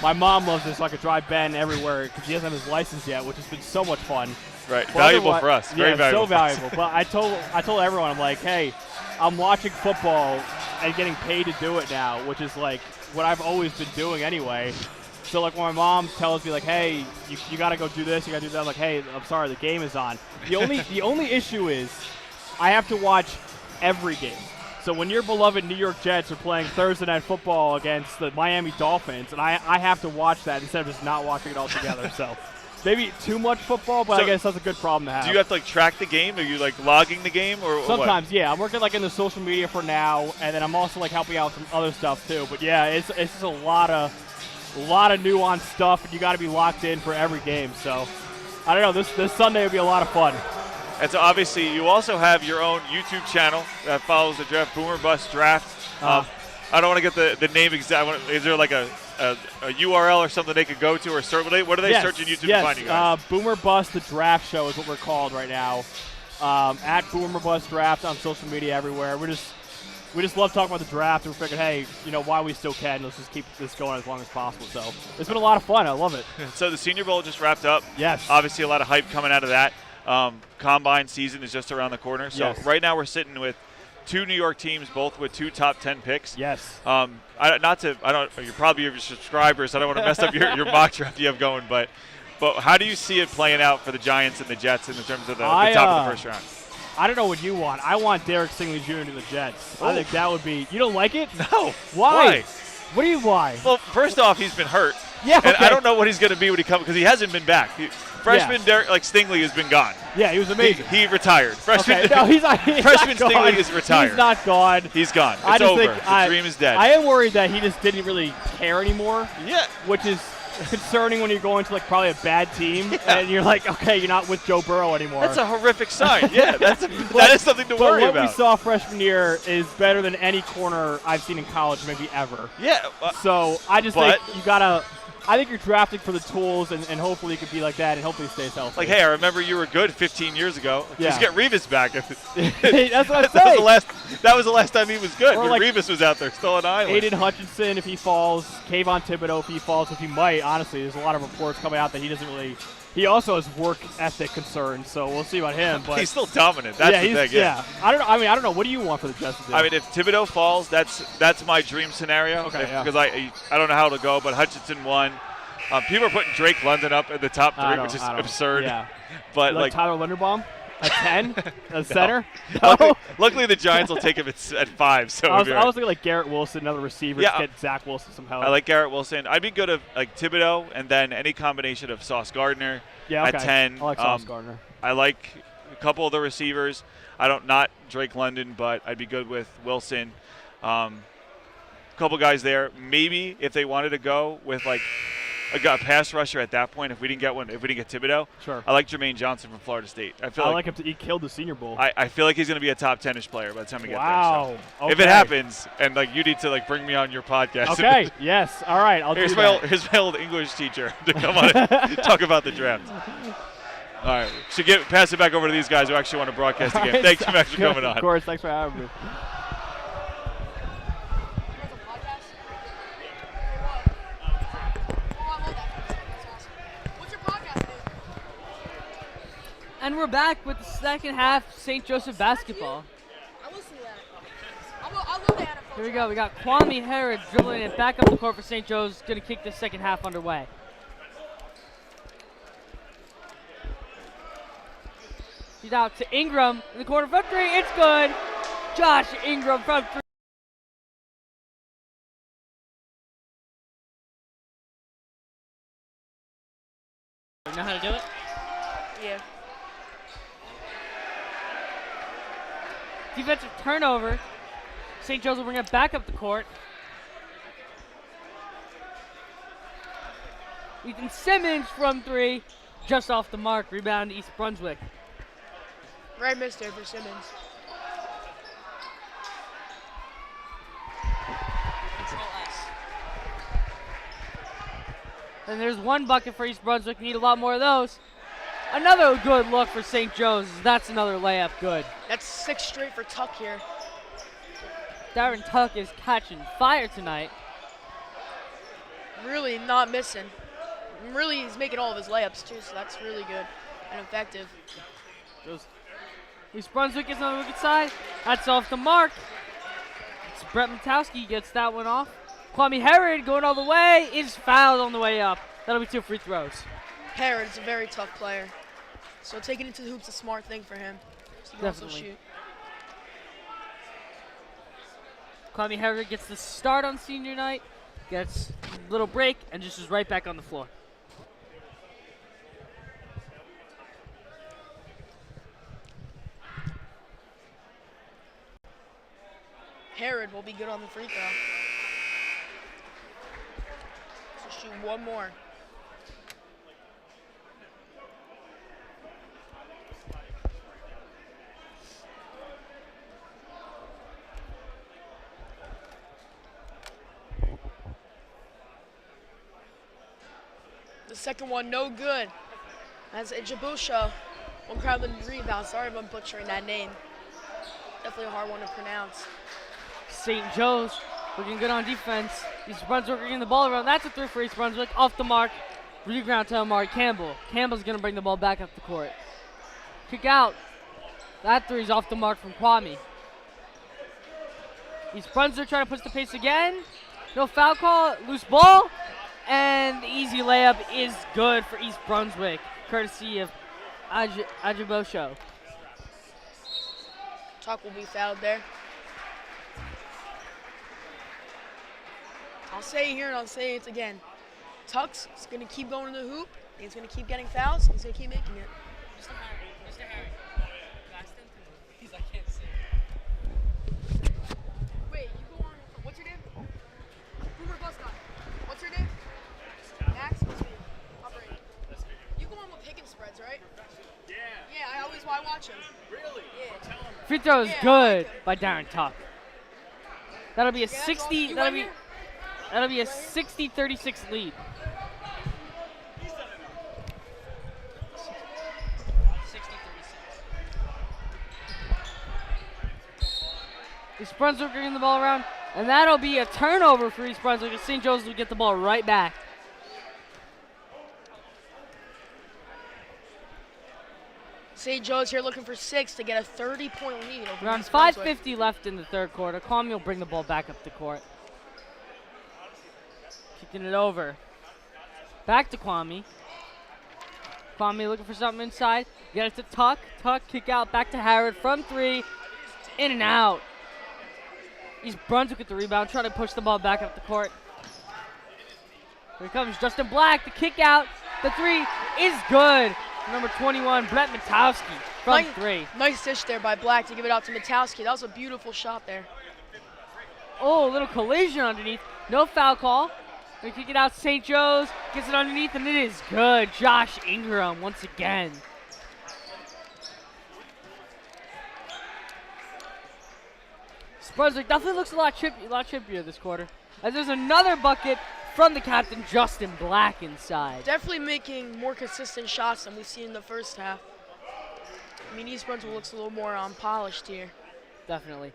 my mom loves this, so I could drive Ben everywhere because he doesn't have his license yet, which has been so much fun. Right, But valuable for us. Very yeah, valuable. so valuable. But I told everyone, I'm like, hey, I'm watching football and getting paid to do it now, which is like what I've always been doing anyway. So like when my mom tells me like, hey, you got to go do this, you got to do that, I'm like, hey, I'm sorry, the game is on. The only issue is I have to watch every game. So when your beloved New York Jets are playing Thursday Night Football against the Miami Dolphins, and I have to watch that instead of just not watching it all together. So maybe too much football, but So I guess that's a good problem to have. Do you have to like track the game? Are you like logging the game or Sometimes, what? yeah. I'm working like in the social media for now, and then I'm also like helping out with some other stuff too. But yeah, it's just a lot of nuanced stuff, and you got to be locked in for every game. So I don't know. This Sunday will be a lot of fun. And so obviously you also have your own YouTube channel that follows the draft, Boomer Bust Draft. I don't want to get the name exact. Is there like a URL or something they could go to or search? What do they search on YouTube to find you guys? Boomer Bust the Draft Show is what we're called right now. At Boomer Bust Draft on social media everywhere. We just love talking about the draft, and we figured, hey, while we still can, let's just keep this going as long as possible. So it's been a lot of fun. I love it. So the Senior Bowl just wrapped up. Yes. Obviously a lot of hype coming out of that. Combine season is just around the corner. So Yes. right now we're sitting with two New York teams, both with two top 10 picks. Yes. You're probably your subscribers. I don't want to mess up your mock draft you have going, but how do you see it playing out for the Giants and the Jets in terms of the top of the first round? I don't know what you want. I want Derek Stingley Jr. to the Jets. I think that would be. You don't like it? No. Why? What do you why? Well, first off, he's been hurt. Yeah. And okay. I don't know what he's going to be when he comes because he hasn't been back. Freshman Derek Stingley has been gone. Yeah, he was amazing. He retired. Freshman Okay. No, he's not Stingley is retired. He's not gone. He's gone. I It's just over. think The dream is dead. I am worried that he just didn't really care anymore. Yeah. Which is concerning when you're going to like probably a bad team and you're like, okay, you're not with Joe Burrow anymore. That's a horrific sign. Yeah, that is something to worry But about. what we saw freshman year is better than any corner I've seen in college, maybe ever. Yeah. So I just think you gotta. I think you're drafting for the tools, and hopefully you could be like that, and hopefully he stays healthy. Like, hey, I remember you were good 15 years ago. Yeah. Just get Revis back. That's what I'm saying. That was the last time he was good. Or When like Revis was out there, still an island. Aiden Hutchinson, if he falls, Kayvon Thibodeau, if he falls, which he might. Honestly, there's a lot of reports coming out that he doesn't really. He also has work ethic concerns, so we'll see about him. But he's still dominant. That's the thing. Yeah. I don't know. I don't know. What do you want for the Jets to do? I mean, if Thibodeau falls, that's my dream scenario. Okay. Because I don't know how it'll go, but Hutchinson won. People are putting Drake London up in the top three, which is absurd. Yeah. But like Tyler Linderbaum at 10, a center. No. Luckily, the Giants will take him at 5. So I was thinking like Garrett Wilson, another receiver, to get Zach Wilson some help. I like Garrett Wilson. I'd be good at like Thibodeau, and then any combination of Sauce Gardner at 10. I like Sauce Gardner. I like a couple of the receivers. Not Drake London, but I'd be good with Wilson. Couple guys there. Maybe if they wanted to go with like a pass rusher at that point, if we didn't get Thibodeau, Sure. I like Jermaine Johnson from Florida State. I like him. He killed the Senior Bowl. I feel like he's going to be a top 10ish player by the time we get there. Wow. So if it happens, and like you need to like bring me on your podcast. Okay. Yes. All right. I'll do that. Here's my old English teacher to come on and talk about the draft. All right. So pass it back over to these guys who actually want to broadcast the game. Right, Thanks so much for coming on. Of course. Thanks for having me. And we're back with the second half St. Joseph basketball. I listen to that. I love the NFL. Here we go. We got Kwame Herod dribbling it back up the court for St. Joe's. Going to kick the second half underway. He's out to Ingram in the corner from three. It's good. Josh Ingram from three. You know how to do it? Yeah. Defensive turnover. St. Joe's will bring it back up the court. Ethan Simmons from three. Just off the mark. Rebound to East Brunswick. Right missed there for Simmons. And there's one bucket for East Brunswick. Need a lot more of those. Another good look for St. Joe's. That's another layup good. That's 6 straight for Tuck here. Darren Tuck is catching fire tonight. Really not missing. Really, he's making all of his layups too, so that's really good and effective. East Brunswick is on the wicked side. That's off the mark. It's Brett Matowski gets that one off. Kwame Herod going all the way is fouled on the way up. That'll be 2 free throws. Herod is a very tough player, so taking it to the hoop's a smart thing for him. So he can also Definitely. shoot. Kwame Herod gets the start on senior night, gets a little break, and just is right back on the floor. Herod will be good on the free throw. So shoot one more. The second one, no good. That's Ijabusha. One crowd rebound. Sorry if I'm butchering that name. Definitely a hard one to pronounce. St. Joe's looking good on defense. East Brunswick getting the ball around. That's a 3 for East Brunswick. Off the mark. Rebound to Amari Campbell. Campbell's going to bring the ball back up the court. Kick out. That 3 is off the mark from Kwame. East Brunswick trying to push the pace again. No foul call. Loose ball. And the easy layup is good for East Brunswick, courtesy of Ajibosho. Tuck will be fouled there. I'll say it here and I'll say it again. Tuck's going to keep going to the hoop. He's going to keep getting fouls. He's going to keep making it. Mr. Harry. He's I can't see. Wait, you go on. What's your name? Boomer Bus Guy. What's your name? Max. What's your name? Operator. You go on with pick and spreads, right? Yeah. Yeah, I watch him. Really? Yeah. Tell him. Free throw is Yeah, I good like by Darren Tuck. That'll be a that's 60. awesome. You That'll right be here? that'll be a 60-36 lead. East Brunswick getting the ball around, and that'll be a turnover for East Brunswick. And St. Joe's will get the ball right back. St. Joe's here looking for 6 to get a 30-point lead over Around East Brunswick. 5:50 left in the third quarter. Kwame will bring the ball back up the court. Kicking it over. Back to Kwame. Kwame looking for something inside. Get it to Tuck. Tuck kick out back to Harrod from 3. In and out. East Brunswick with the rebound, trying to push the ball back up the court. Here comes Justin Black. The kick out. The 3 is good. Number 21, Brett Matowski from 3. Nice dish there by Black to give it out to Matowski. That was a beautiful shot there. Oh, a little collision underneath. No foul call. They kick it out. St. Joe's gets it underneath, and it is good. Josh Ingram once again. Brunswick definitely looks a lot chippier this quarter. As there's another bucket from the captain, Justin Black, inside. Definitely making more consistent shots than we've seen in the first half. I mean, East Brunswick looks a little more polished here. Definitely.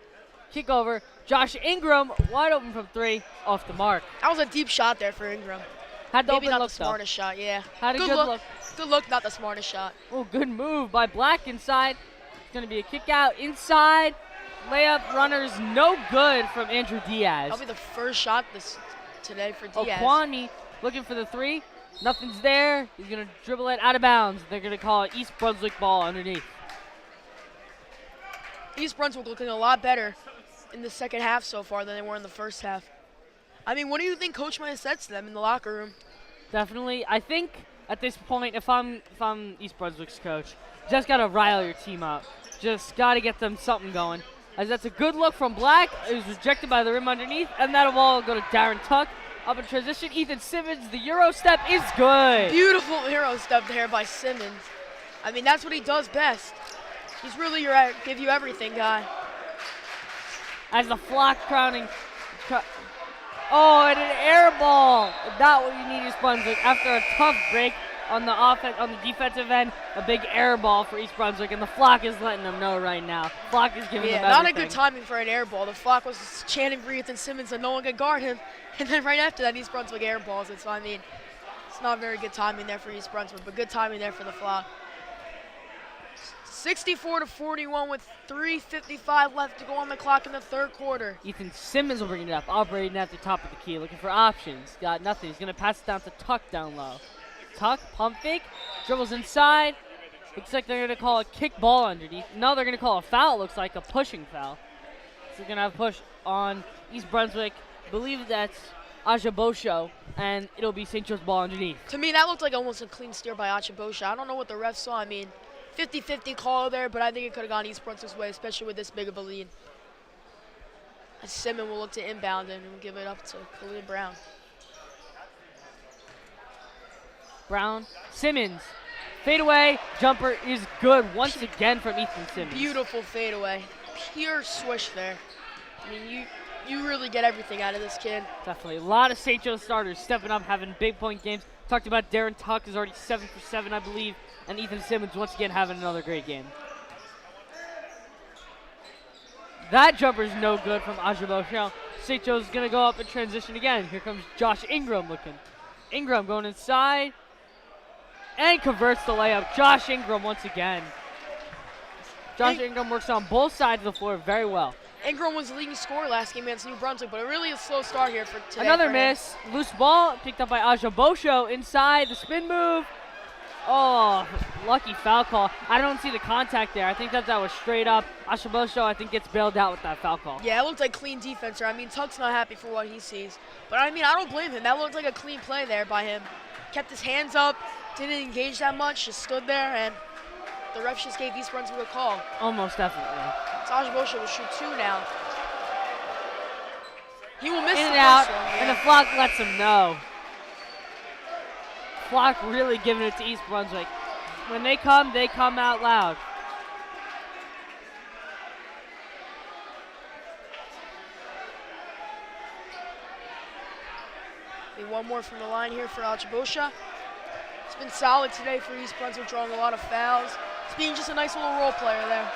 Kick over. Josh Ingram, wide open from 3, off the mark. That was a deep shot there for Ingram. Had the Maybe open not look, the though. smartest shot, yeah. Had a good look. Good look, not the smartest shot. Oh, good move by Black inside. It's going to be a kick out inside. Layup runners no good from Andrew Diaz. That'll be the first shot today for Diaz. Okwani looking for the 3. Nothing's there. He's going to dribble it out of bounds. They're going to call it East Brunswick ball underneath. East Brunswick looking a lot better in the second half so far than they were in the first half. I mean, what do you think Coach might have said to them in the locker room? Definitely. I think at this point, if I'm East Brunswick's coach, just got to rile your team up. Just got to get them something going. As that's a good look from Black. It was rejected by the rim underneath, and that'll ball go to Darren Tuck. Up in transition, Ethan Simmons, the Euro step is good. Beautiful hero step there by Simmons. I mean, that's what he does best. He's really your give you everything guy. As the flock crowning. Oh, and an air ball. Not what you need East Brunswick. After a tough break on the defensive end, a big air ball for East Brunswick, and the flock is letting them know right now. Flock is giving them everything. Not a good timing for an air ball. The flock was chanting for Ethan Simmons and no one could guard him. And then right after that, East Brunswick air balls it. So, I mean, it's not very good timing there for East Brunswick, but good timing there for the flock. 64-41 with 3:55 left to go on the clock in the third quarter. Ethan Simmons will bring it up, operating at the top of the key, looking for options. Got nothing. He's going to pass it down to Tuck down low. Tuck, pump fake, dribbles inside. Looks like they're going to call a kick ball underneath. No, they're going to call a foul. Looks like a pushing foul. So they're going to have a push on East Brunswick. I believe that's Ajabosho, and it'll be St. Joe's ball underneath. To me, that looked like almost a clean steal by Ajabosho. I don't know what the refs saw. I mean, 50-50 call there, but I think it could have gone East Brunswick's way, especially with this big of a lead. As Simmons will look to inbound and will give it up to Khalid Brown. Brown, Simmons, fadeaway, jumper is good once again from Ethan Simmons. Beautiful fadeaway, pure swish there. I mean, you really get everything out of this kid. Definitely, a lot of St. Joe starters stepping up, having big point games. Talked about Darren Tuck is already 7 for 7, I believe, and Ethan Simmons once again having another great game. That jumper's no good from Ajabosho. St. Joe's gonna go up in transition again. Here comes Josh Ingram looking. Ingram going inside and converts the layup. Josh Ingram once again. Josh Ingram works on both sides of the floor very well. Ingram was the leading scorer last game against New Brunswick, but it really is a slow start here for today. Another miss. Loose ball picked up by Ajabosho inside. The spin move. Oh, lucky foul call. I don't see the contact there. I think that was straight up. Ajabosho, I think, gets bailed out with that foul call. Yeah, it looked like clean defense there. I mean, Tuck's not happy for what he sees. But, I mean, I don't blame him. That looked like a clean play there by him. Kept his hands up, didn't engage that much, just stood there, and the refs just gave East Brunswick a call. Almost definitely. Ajabosho will shoot 2 now. He will miss in the and out, first one, yeah. and the flock lets him know. Flock really giving it to East Brunswick. When they come out loud. One more from the line here for Ajabosho. It's been solid today for East Brunswick, drawing a lot of fouls. It's being just a nice little role player there.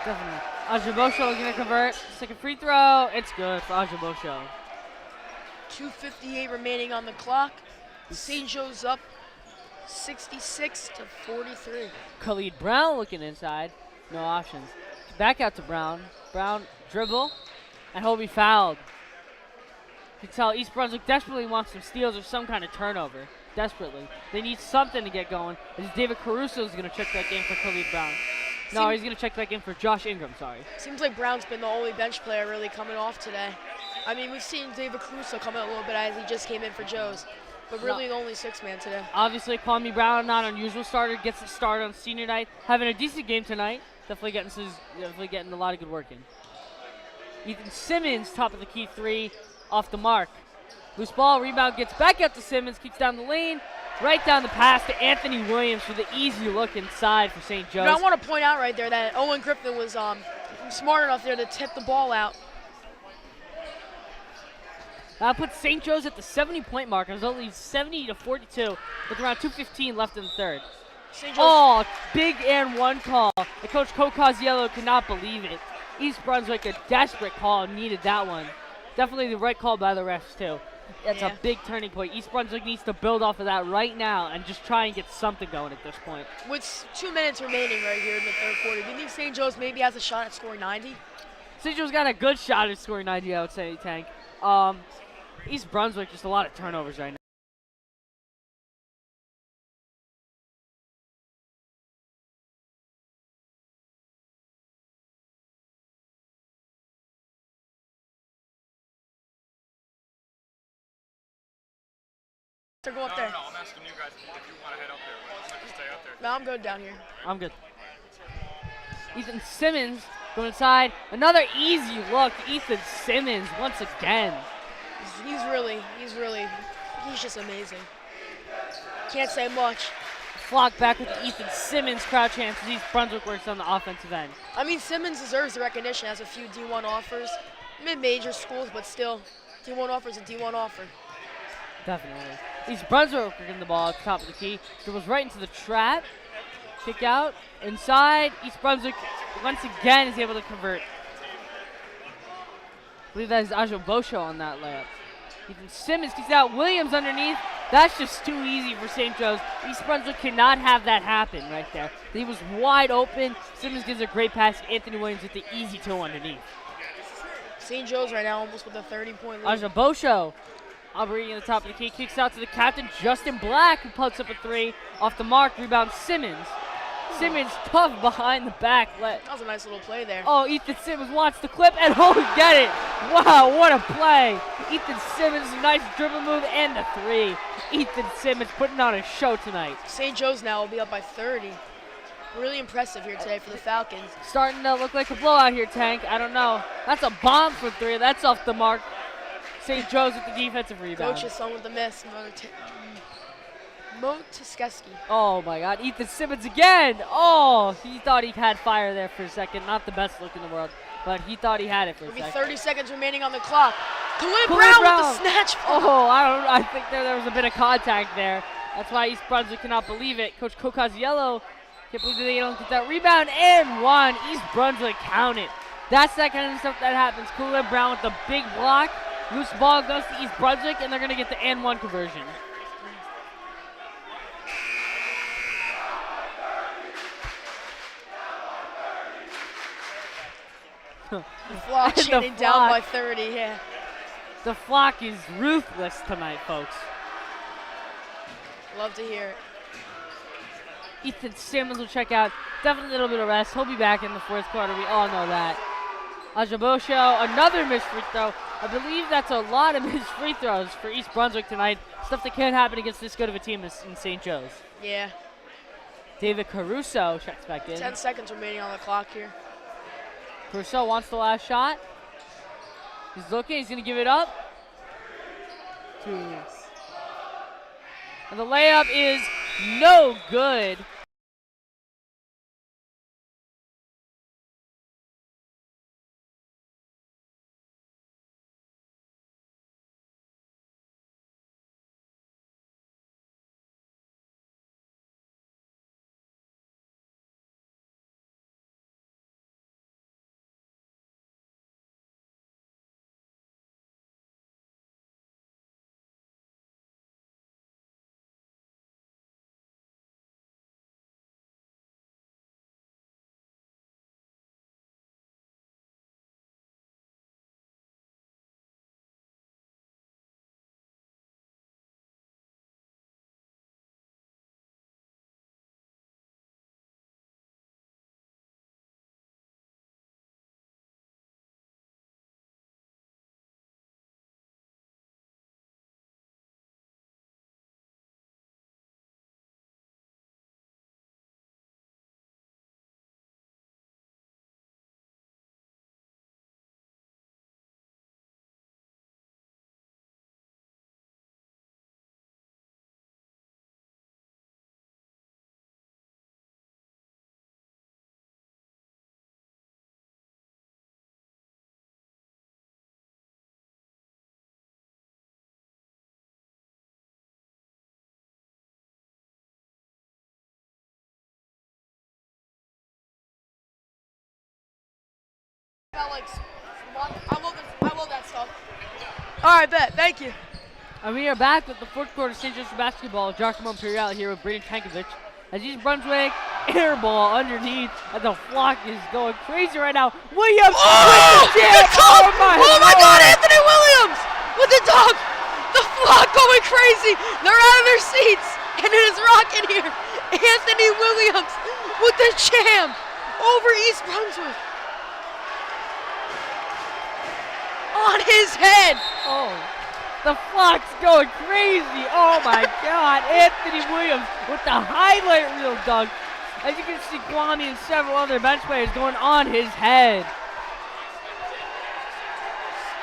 Definitely. Ajabosho is going to convert. Second free throw. It's good for Ajabosho. 2:58 remaining on the clock. St. Joe's up 66-43. Khalid Brown looking inside. No options. Back out to Brown. Brown dribble, and he'll be fouled. You can tell East Brunswick desperately wants some steals or some kind of turnover. Desperately. They need something to get going. As David Caruso is going to check that game for Khalid Brown. No, he's going to check that game for Josh Ingram, sorry. Seems like Brown's been the only bench player really coming off today. I mean, we've seen David Caruso come in a little bit as he just came in for Joe's. But really the only 6-man today. Obviously, Kwame Brown, not unusual starter, gets the start on senior night. Having a decent game tonight. Definitely getting a lot of good work in. Ethan Simmons, top of the key 3, off the mark. Loose ball, rebound gets back out to Simmons, kicks down the lane, right down the pass to Anthony Williams for the easy look inside for St. Joe's. I want to point out right there that Owen Griffin was smart enough there to tip the ball out. That puts St. Joe's at the 70-point mark. It was only 70-42 with around 2:15 left in the third. St. Joe's. Oh, big and one call. And Coach Kokaziello could not believe it. East Brunswick, a desperate call, needed that one. Definitely the right call by the refs, too. That's a big turning point. East Brunswick needs to build off of that right now and just try and get something going at this point. With 2 minutes remaining right here in the third quarter, do you think St. Joe's maybe has a shot at scoring 90? St. Joe's got a good shot at scoring 90, I would say, Tank. East Brunswick, just a lot of turnovers right now. Go up there. No, I'm asking you guys if you want to head up there, but I'm going to stay up there. No, I'm good down here. I'm good. Ethan Simmons going inside. Another easy look. Ethan Simmons once again. He's just amazing. Can't say much. Flock back with the Ethan Simmons crowd chants as East Brunswick works on the offensive end. I mean, Simmons deserves the recognition. Has a few D1 offers, mid-major schools, but still, D1 offers a D1 offer. Definitely. East Brunswick working the ball at the top of the key. Dribbles right into the trap. Kick out. Inside. East Brunswick once again is able to convert. I believe that is Ajo Bosho on that layup. Ethan Simmons kicks out. Williams underneath. That's just too easy for St. Joe's. East Brunswick cannot have that happen right there. He was wide open. Simmons gives a great pass to Anthony Williams with the easy two underneath. St. Joe's right now almost with a 30-point lead. Ajo Bosho. Operating at the top of the key, kicks out to the captain, Justin Black, who puts up a three off the mark. Rebound Simmons. Simmons tough behind the back. That was a nice little play there. Oh, Ethan Simmons wants the clip and get it. Wow, what a play. Ethan Simmons, nice dribble move and the three. Ethan Simmons putting on a show tonight. St. Joe's now will be up by 30. Really impressive here today for the Falcons. Starting to look like a blowout here, Tank. I don't know. That's a bomb for three. That's off the mark. St. Joe's with the defensive rebound. Coach's son with the miss. Motiskeski. Oh my God, Ethan Simmons again. Oh, he thought he had fire there for a second. Not the best look in the world, but he thought he had it for a second. 30 seconds remaining on the clock. Khalid Brown with the snatch ball. Oh, I think there was a bit of contact there. That's why East Brunswick cannot believe it. Coach Kokaziello can't believe they don't get that rebound and one. East Brunswick count it. That's that kind of stuff that happens. Khalid Brown with the big block. Loose ball goes to East Brunswick, and they're going to get the and one conversion. The Flock shooting down by 30, yeah. The Flock is ruthless tonight, folks. Love to hear it. Ethan Simmons will check out. Definitely a little bit of rest. He'll be back in the fourth quarter. We all know that. Ajo Bosho, another missed free throw. I believe that's a lot of missed free throws for East Brunswick tonight. Stuff that can't happen against this good of a team in St. Joe's. Yeah. David Caruso checks back in. 10 seconds remaining on the clock here. Caruso wants the last shot. He's looking. He's going to give it up. Two. And the layup is no good. I love that stuff. All right, bet. Thank you. And we are back with the fourth quarter St. Joseph basketball. Giacomo Imperiale here with Braden Tankovic. As East Brunswick air ball underneath, and the flock is going crazy right now. Williams with the jam. Oh my God, Anthony Williams with the dunk. The flock going crazy. They're out of their seats, and it is rocking here. Anthony Williams with the jam over East Brunswick. On his head. Oh, the flock's going crazy. Oh my God, Anthony Williams with the highlight reel dunk. As you can see, Kwame and several other bench players going on his head.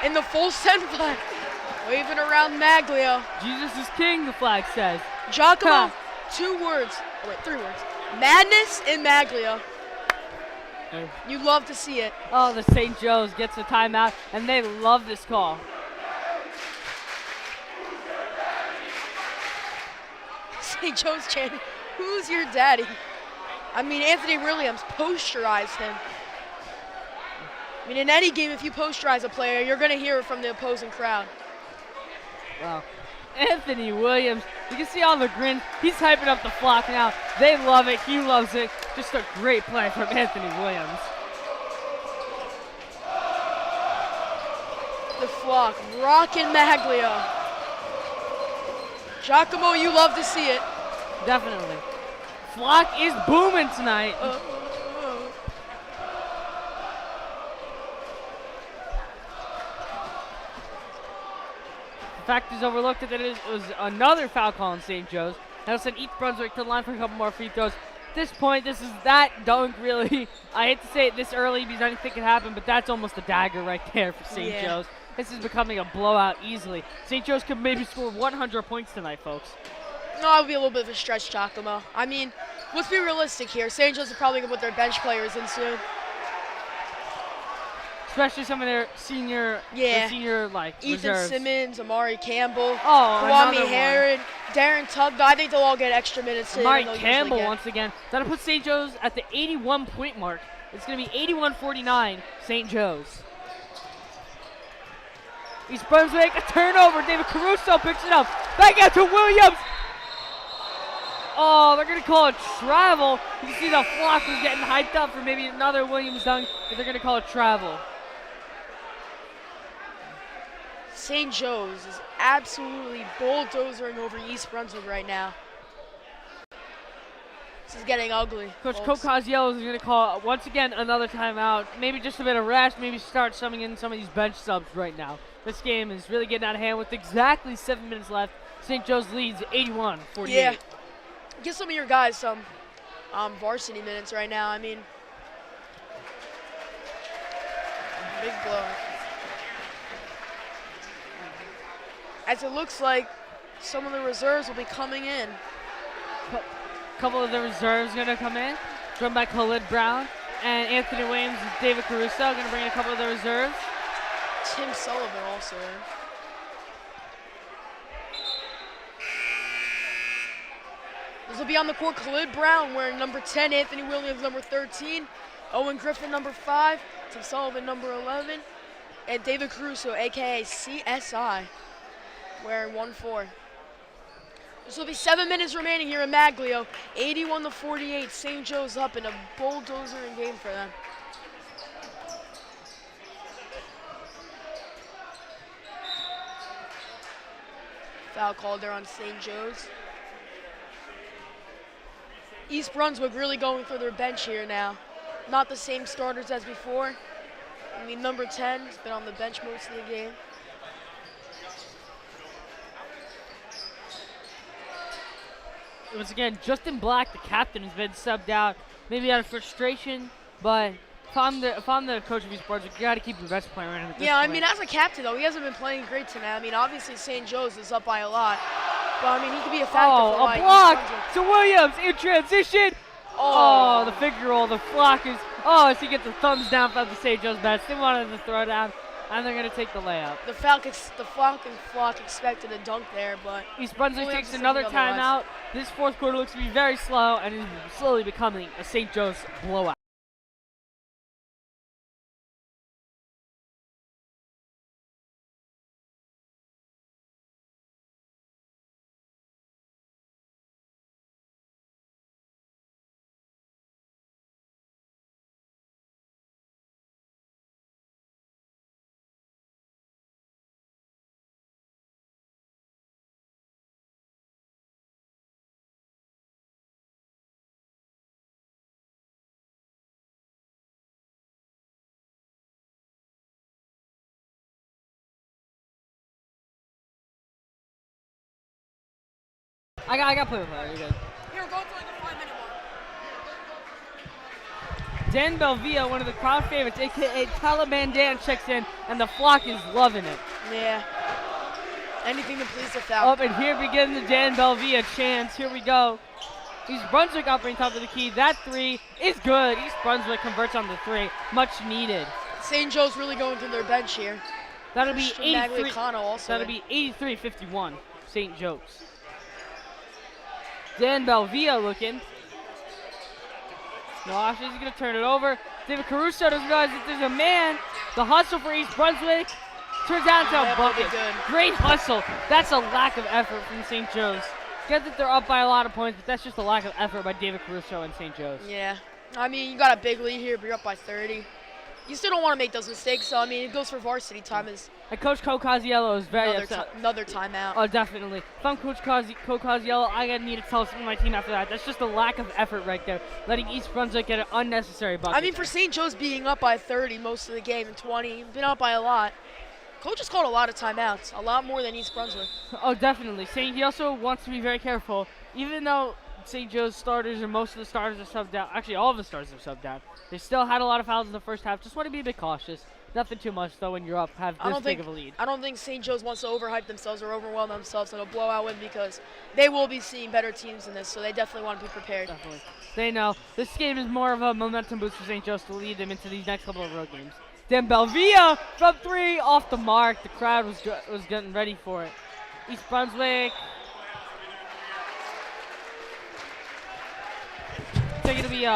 In the full send flag, waving around Maglio. Jesus is king, the flag says. Giacomo, 3 words. Madness in Maglio. You love to see it. Oh, the St. Joe's gets a timeout, and they love this call. St. Joe's chanting, who's your daddy? I mean, Anthony Williams posterized him. I mean, in any game, if you posterize a player, you're going to hear it from the opposing crowd. Wow. Anthony Williams, you can see all the grins. He's hyping up the flock now. They love it. He loves it. Just a great play from Anthony Williams. The flock rocking Maglio. Giacomo, you love to see it. Definitely. Flock is booming tonight. The fact is overlooked that it was another foul call in St. Joe's. That'll send East Brunswick to the line for a couple more free throws. At this point, this is that dunk really. I hate to say it this early because anything can happen, but that's almost a dagger right there for St. Joe's. This is becoming a blowout easily. St. Joe's could maybe score 100 points tonight, folks. No, it would be a little bit of a stretch, Giacomo. I mean, let's be realistic here. St. Joe's are probably going to put their bench players in soon. Especially some of their senior, like, Ethan reserves. Simmons, Amari Campbell, Oh, Kwame Herod, Darren Tugby. I think they'll all get extra minutes. Amari Campbell once again. That'll put St. Joe's at the 81-point mark. It's going to be 81-49 St. Joe's. East Brunswick, a turnover. David Caruso picks it up. Back out to Williams. Oh, they're going to call it travel. You can see the flock was getting hyped up for maybe another Williams dunk, but they're going to call it travel. St. Joe's is absolutely bulldozering over East Brunswick right now. This is getting ugly. Coach Kokaziel is going to call, once again, another timeout. Maybe just a bit of rest. Maybe start summing in some of these bench subs right now. This game is really getting out of hand with exactly 7 minutes left. St. Joe's leads 81-48. Yeah. Give some of your guys some varsity minutes right now. I mean, big blow. As it looks like some of the reserves will be coming in. A couple of the reserves going to come in. Joined by Khalid Brown and Anthony Williams and David Caruso. Going to bring in a couple of the reserves. Tim Sullivan also in. This will be on the court. Khalid Brown wearing number 10, Anthony Williams number 13, Owen Griffin number 5, Tim Sullivan number 11, and David Caruso, aka CSI, wearing 1-4. This will be 7 minutes remaining here in Maglio. 81-48. St. Joe's up in a bulldozering game for them. Foul called there on St. Joe's. East Brunswick really going for their bench here now. Not the same starters as before. I mean, number 10 has been on the bench most of the game. Once again, Justin Black, the captain, has been subbed out, maybe out of frustration, but if I'm the coach of East Brunswick, you got to keep your best player in at this point. I mean, as a captain, though, he hasn't been playing great tonight. I mean, obviously, St. Joe's is up by a lot. But, I mean, he could be a factor for a block to Williams in transition. Oh, the figure roll. The flock is, as he gets the thumbs down from the St. Joe's bench. They wanted to throw down, and they're going to take the layup. The flock expected a dunk there, but East Brunswick takes another timeout. This fourth quarter looks to be very slow, and is slowly becoming a St. Joe's blowout. I got play-by-play. You're good. Here, go to like the 5-minute mark. Dan Belvia, one of the crowd favorites, a.k.a. Taliban Dan, checks in, and the flock is loving it. Yeah. Anything to please the foul. Up, and here begins the Dan Belvia chance. Here we go. East Brunswick operating top of the key. That three is good. East Brunswick converts on the three. Much needed. St. Joe's really going through their bench here. That'll be 83. Also That'll be 83-51. St. Joe's. Dan Belvia looking. No option. He's going to turn it over. David Caruso doesn't realize that there's a man. The hustle for East Brunswick turns out into a bucket. Great hustle. That's a lack of effort from St. Joe's. Get that they're up by a lot of points, but that's just a lack of effort by David Caruso and St. Joe's. Yeah. I mean, you got a big lead here, but you're up by 30. You still don't want to make those mistakes, so I mean, it goes for varsity time. And Coach Cocaziello is very upset. Another timeout. Oh, definitely. If I'm Coach Cocaziello, I gotta need to tell some of my team after that. That's just a lack of effort right there, letting East Brunswick get an unnecessary bucket. I mean, for St. Joe's being up by 30 most of the game and 20, been up by a lot. Coach has called a lot of timeouts, a lot more than East Brunswick. Oh, definitely. He also wants to be very careful, even though St. Joe's starters and most of the starters are subbed out. Actually, all of the starters are subbed out. They still had a lot of fouls in the first half. Just want to be a bit cautious. Nothing too much, though, when you're up, have this big of a lead. I don't think St. Joe's wants to overhype themselves or overwhelm themselves in a blowout win because they will be seeing better teams in this, so they definitely want to be prepared. Definitely. They know. This game is more of a momentum boost for St. Joe's to lead them into these next couple of road games. Then Belvia from three, off the mark. The crowd was getting ready for it. East Brunswick. I think it'll be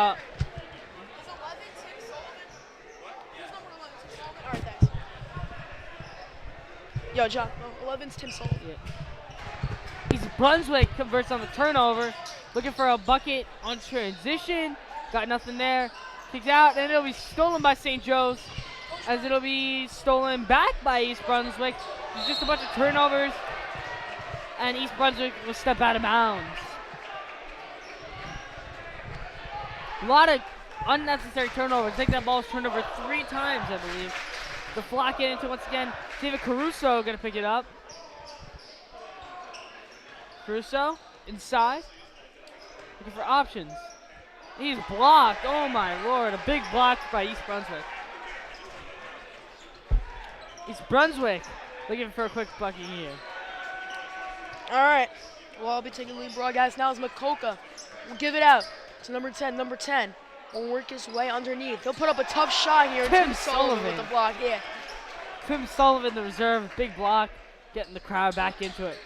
Yo, John. 11's Tim Sullivan. Yeah. East Brunswick converts on the turnover. Looking for a bucket on transition. Got nothing there. Kicks out, and it'll be stolen by St. Joe's. As it'll be stolen back by East Brunswick. There's just a bunch of turnovers. And East Brunswick will step out of bounds. A lot of unnecessary turnovers. I think that ball was turned over 3 times, I believe. The flock get into once again. David Caruso gonna pick it up. Caruso inside. Looking for options. He's blocked. Oh my lord. A big block by East Brunswick. East Brunswick looking for a quick bucket here. All right. Well, I'll be taking the lead broadcast now as Makoka will give it out to number 10. Number 10 will work his way underneath. He'll put up a tough shot here. Tim Sullivan with the block. Yeah. Tim Sullivan, the reserve, big block, getting the crowd back into it.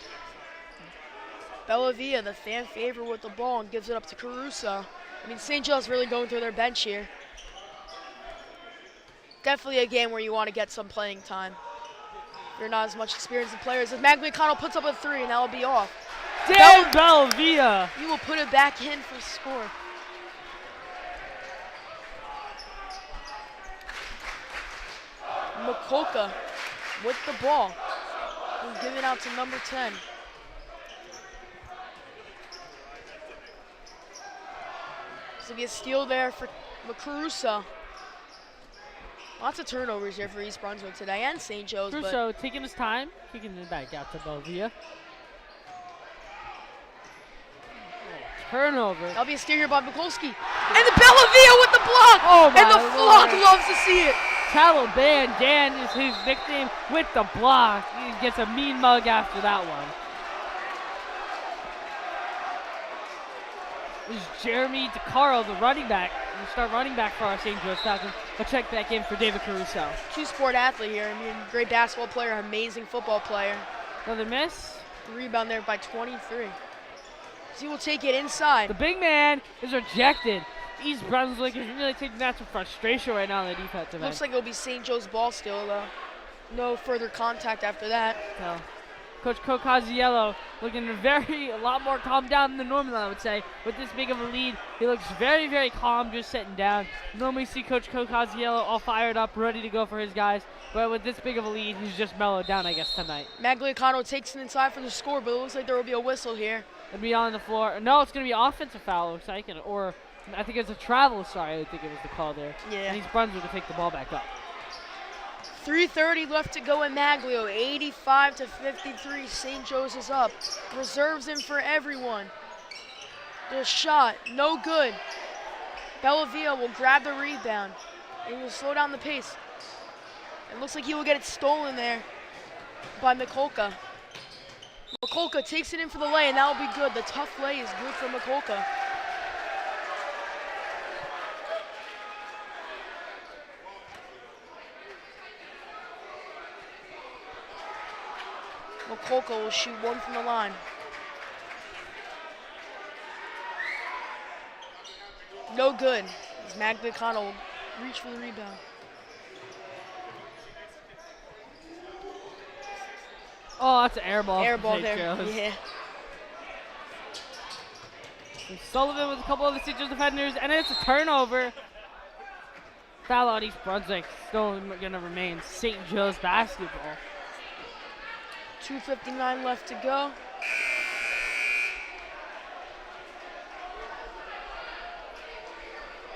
Bellavia, the fan favorite with the ball, and gives it up to Caruso. I mean, St. Joe's really going through their bench here. Definitely a game where you want to get some playing time. You're not as much experienced as players. As Magliacano puts up a 3, and that will be off. Dan Belvia. He will put it back in for score. Makoka with the ball. He'll give it out to number 10. This will be a steal there for Caruso. Lots of turnovers here for East Brunswick today and St. Joe's. Caruso taking his time, kicking it back out to Belvia. Turnover. That'll be a steal here by Mikulski. And the Bellavia with the block! Oh my and the flock Lord. loves to see it. Taliban Dan is his victim with the block. He gets a mean mug after that one. This is Jeremy DeCaro, the running back. We'll start running back for our St. Joe's Falcons. A check back in for David Caruso. Two-sport athlete here. I mean, great basketball player, amazing football player. Another miss. Rebound there by 23. So he will take it inside. The big man is rejected. East Brunswick is really taking that to frustration right now on the defensive end. Looks like it'll be St. Joe's ball still, though. No further contact after that. So, Coach Cocaziello looking a lot more calm down than normal, I would say. With this big of a lead, he looks very, very calm, just sitting down. Normally see Coach Cocaziello all fired up, ready to go for his guys. But with this big of a lead, he's just mellowed down, I guess, tonight. Magliacano takes it inside for the score, but it looks like there will be a whistle here. It'll be on the floor. No, it's going to be offensive foul, looks like, or I think it's a travel, sorry, I think it was the call there. Yeah. And East Brunswick will take the ball back up. 3:30 left to go in Maglio. 85-53. St. Joe's is up. Reserves in for everyone. The shot, no good. Bellavia will grab the rebound and he will slow down the pace. It looks like he will get it stolen there by Mikulka. Mikulka takes it in for the lay, and that will be good. The tough lay is good for Mikulka. Mikulka will shoot one from the line. No good. As Maglicano will reach for the rebound. Oh, that's an air ball. Air for ball St. there. Joe's. Yeah. Sullivan with a couple of the St. Joe's defenders, and it's a turnover. Foul on East Brunswick. Still going to remain St. Joe's basketball. 2:59 left to go.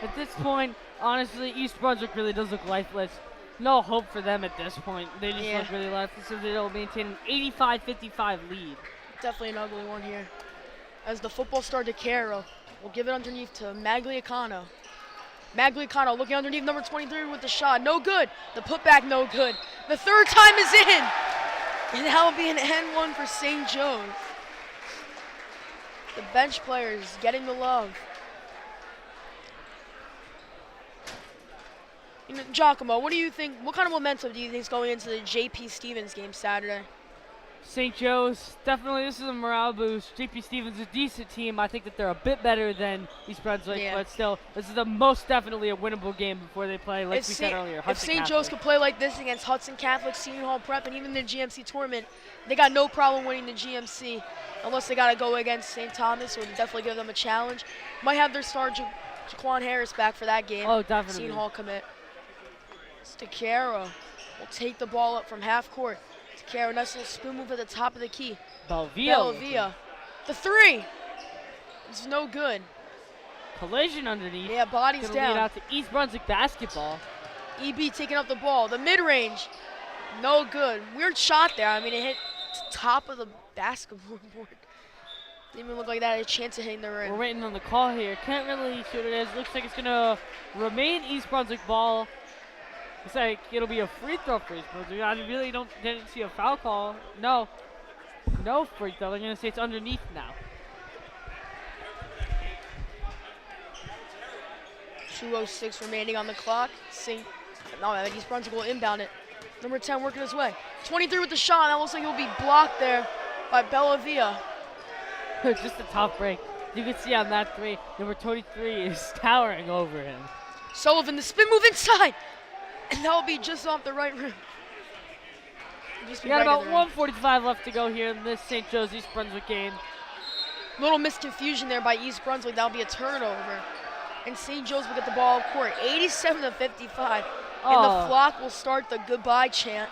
At this point, honestly, East Brunswick really does look lifeless. No hope for them at this point. They just look really lifeless, so they'll maintain an 85-55 lead. Definitely an ugly one here. As the football star DeCaro will give it underneath to Magliacano. Magliacano looking underneath number 23 with the shot. No good. The putback, no good. The third time is in. And that will be an N1 for St. Joe's. The bench players getting the love. You know, Giacomo, what do you think? What kind of momentum do you think is going into the J.P. Stevens game Saturday? St. Joe's, definitely this is a morale boost. J.P. Stevens is a decent team. I think that they're a bit better than East Brunswick, but still, this is the most definitely a winnable game before they play, like we said earlier, If Hudson St. Catholic. Joe's could play like this against Hudson Catholic, Senior Hall Prep, and even the GMC tournament, they got no problem winning the GMC, unless they got to go against St. Thomas, or definitely give them a challenge. Might have their star Jaquan Harris back for that game. Oh, definitely. Senior Hall commit. DeCaro will take the ball up from half court. DeCaro, nice little spin move at the top of the key. Bellavia. The three. It's no good. Collision underneath. Yeah, bodies Gonna down. lead out to East Brunswick basketball. EB taking up the ball. The mid-range, no good. Weird shot there. I mean, it hit the top of the basketball board. Didn't even look like that had a chance of hitting the rim. We're waiting on the call here. Can't really see what it is. Looks like it's going to remain East Brunswick ball. Looks like it'll be a free throw for East Brunswick. I really didn't see a foul call. No free throw. They're going to say it's underneath now. 2:06 remaining on the clock. East Brunswick will inbound it. Number 10 working his way. 23 with the shot. That looks like he'll be blocked there by Bellavia. Just a tough break. You can see on that three, number 23 is towering over him. Sullivan, the spin move inside. And that will be just off the right rim. We got about 1:45 left to go here in this St. Joe's East Brunswick game. Little misconfusion there by East Brunswick. That'll be a turnover. And St. Joe's will get the ball up court. 87-55. And the flock will start the goodbye chant.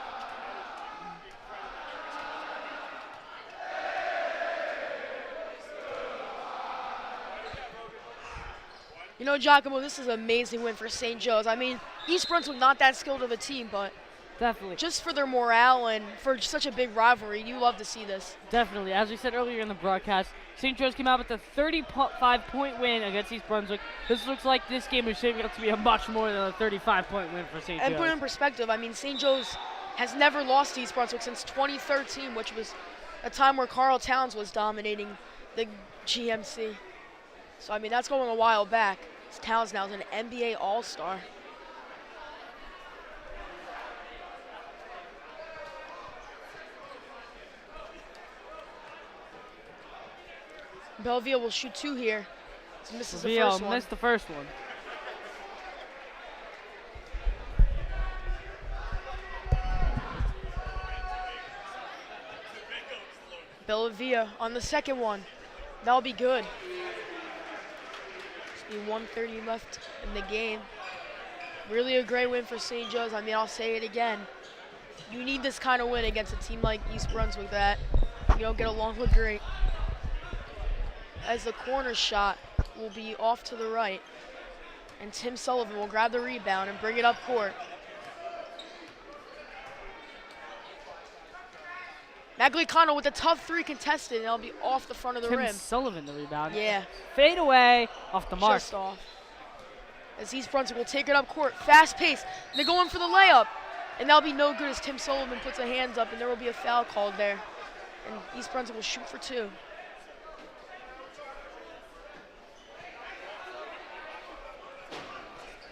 You know, Giacomo, this is an amazing win for St. Joe's. I mean, East Brunswick not that skilled of a team, but definitely, just for their morale and for such a big rivalry, you love to see this. Definitely. As we said earlier in the broadcast, St. Joe's came out with a 35-point win against East Brunswick. This looks like this game is shaping up to be a much more than a 35-point win for St. Joe's. And put it in perspective, I mean, St. Joe's has never lost to East Brunswick since 2013, which was a time where Carl Towns was dominating the GMC. So, I mean, that's going a while back. Towns now is an NBA All-Star. Bellavia will shoot two here. He misses the first one. Missed the first one. Bellavia on the second one. That'll be good. 1:30 left in the game. Really a great win for St. Joe's. I mean, I'll say it again. You need this kind of win against a team like East Brunswick that you don't get along with great. As the corner shot will be off to the right. And Tim Sullivan will grab the rebound and bring it up court. Magliacano with a tough 3 contested, and it'll be off the front of the Tim rim. Sullivan the rebound. Yeah, Fade away off the mark. just off. As East Brunswick will take it up court, fast pace. They're going for the layup, and that'll be no good as Tim Sullivan puts a hands up, and there will be a foul called there. And East Brunswick will shoot for 2.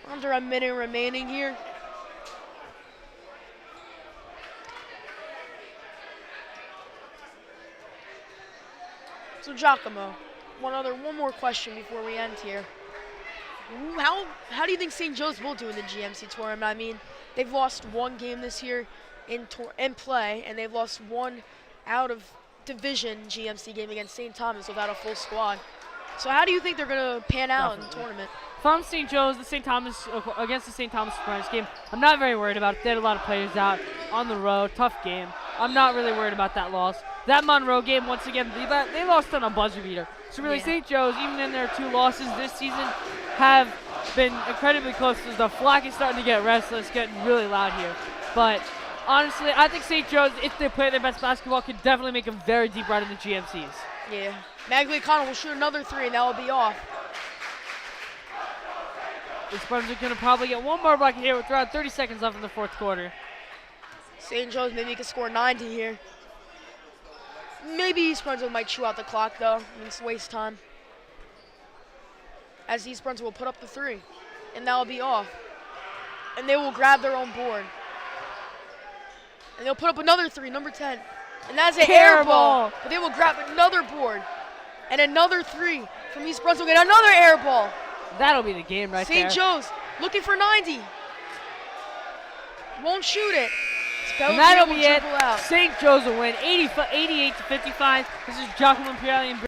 Under a minute remaining here. So Giacomo, one more question before we end here. How do you think St. Joe's will do in the GMC tournament? I mean, they've lost 1 game this year in play, and they've lost 1 out of division GMC game against St. Thomas without a full squad. So how do you think they're going to pan out in the tournament? If I'm St. Joe's, against the St. Thomas Surprise game, I'm not very worried about it. They had a lot of players out on the road, tough game. I'm not really worried about that loss. That Monroe game, once again, they lost on a buzzer beater. So really, St. Joe's, even in their 2 losses this season, have been incredibly close. The flack is starting to get restless, getting really loud here. But honestly, I think St. Joe's, if they play their best basketball, could definitely make a very deep run in the GMCs. Yeah. Magliacano will shoot another 3, and that will be off. East Brunswick going to probably get 1 more bucket here with around 30 seconds left in the 4th quarter. St. Joe's maybe can score 90 here. Maybe East Brunswick might chew out the clock, though, and it's waste time. As East Brunswick will put up the 3, and that will be off. And they will grab their own board. And they'll put up another 3, number 10. And that's an air ball. But they will grab another board. And another 3 from East Brunswick, and another air ball. That'll be the game right there. St. Joe's looking for 90. Won't shoot it. And that'll be it. Out. St. Joe's will win 88-55. This is Giacomo Pirelli and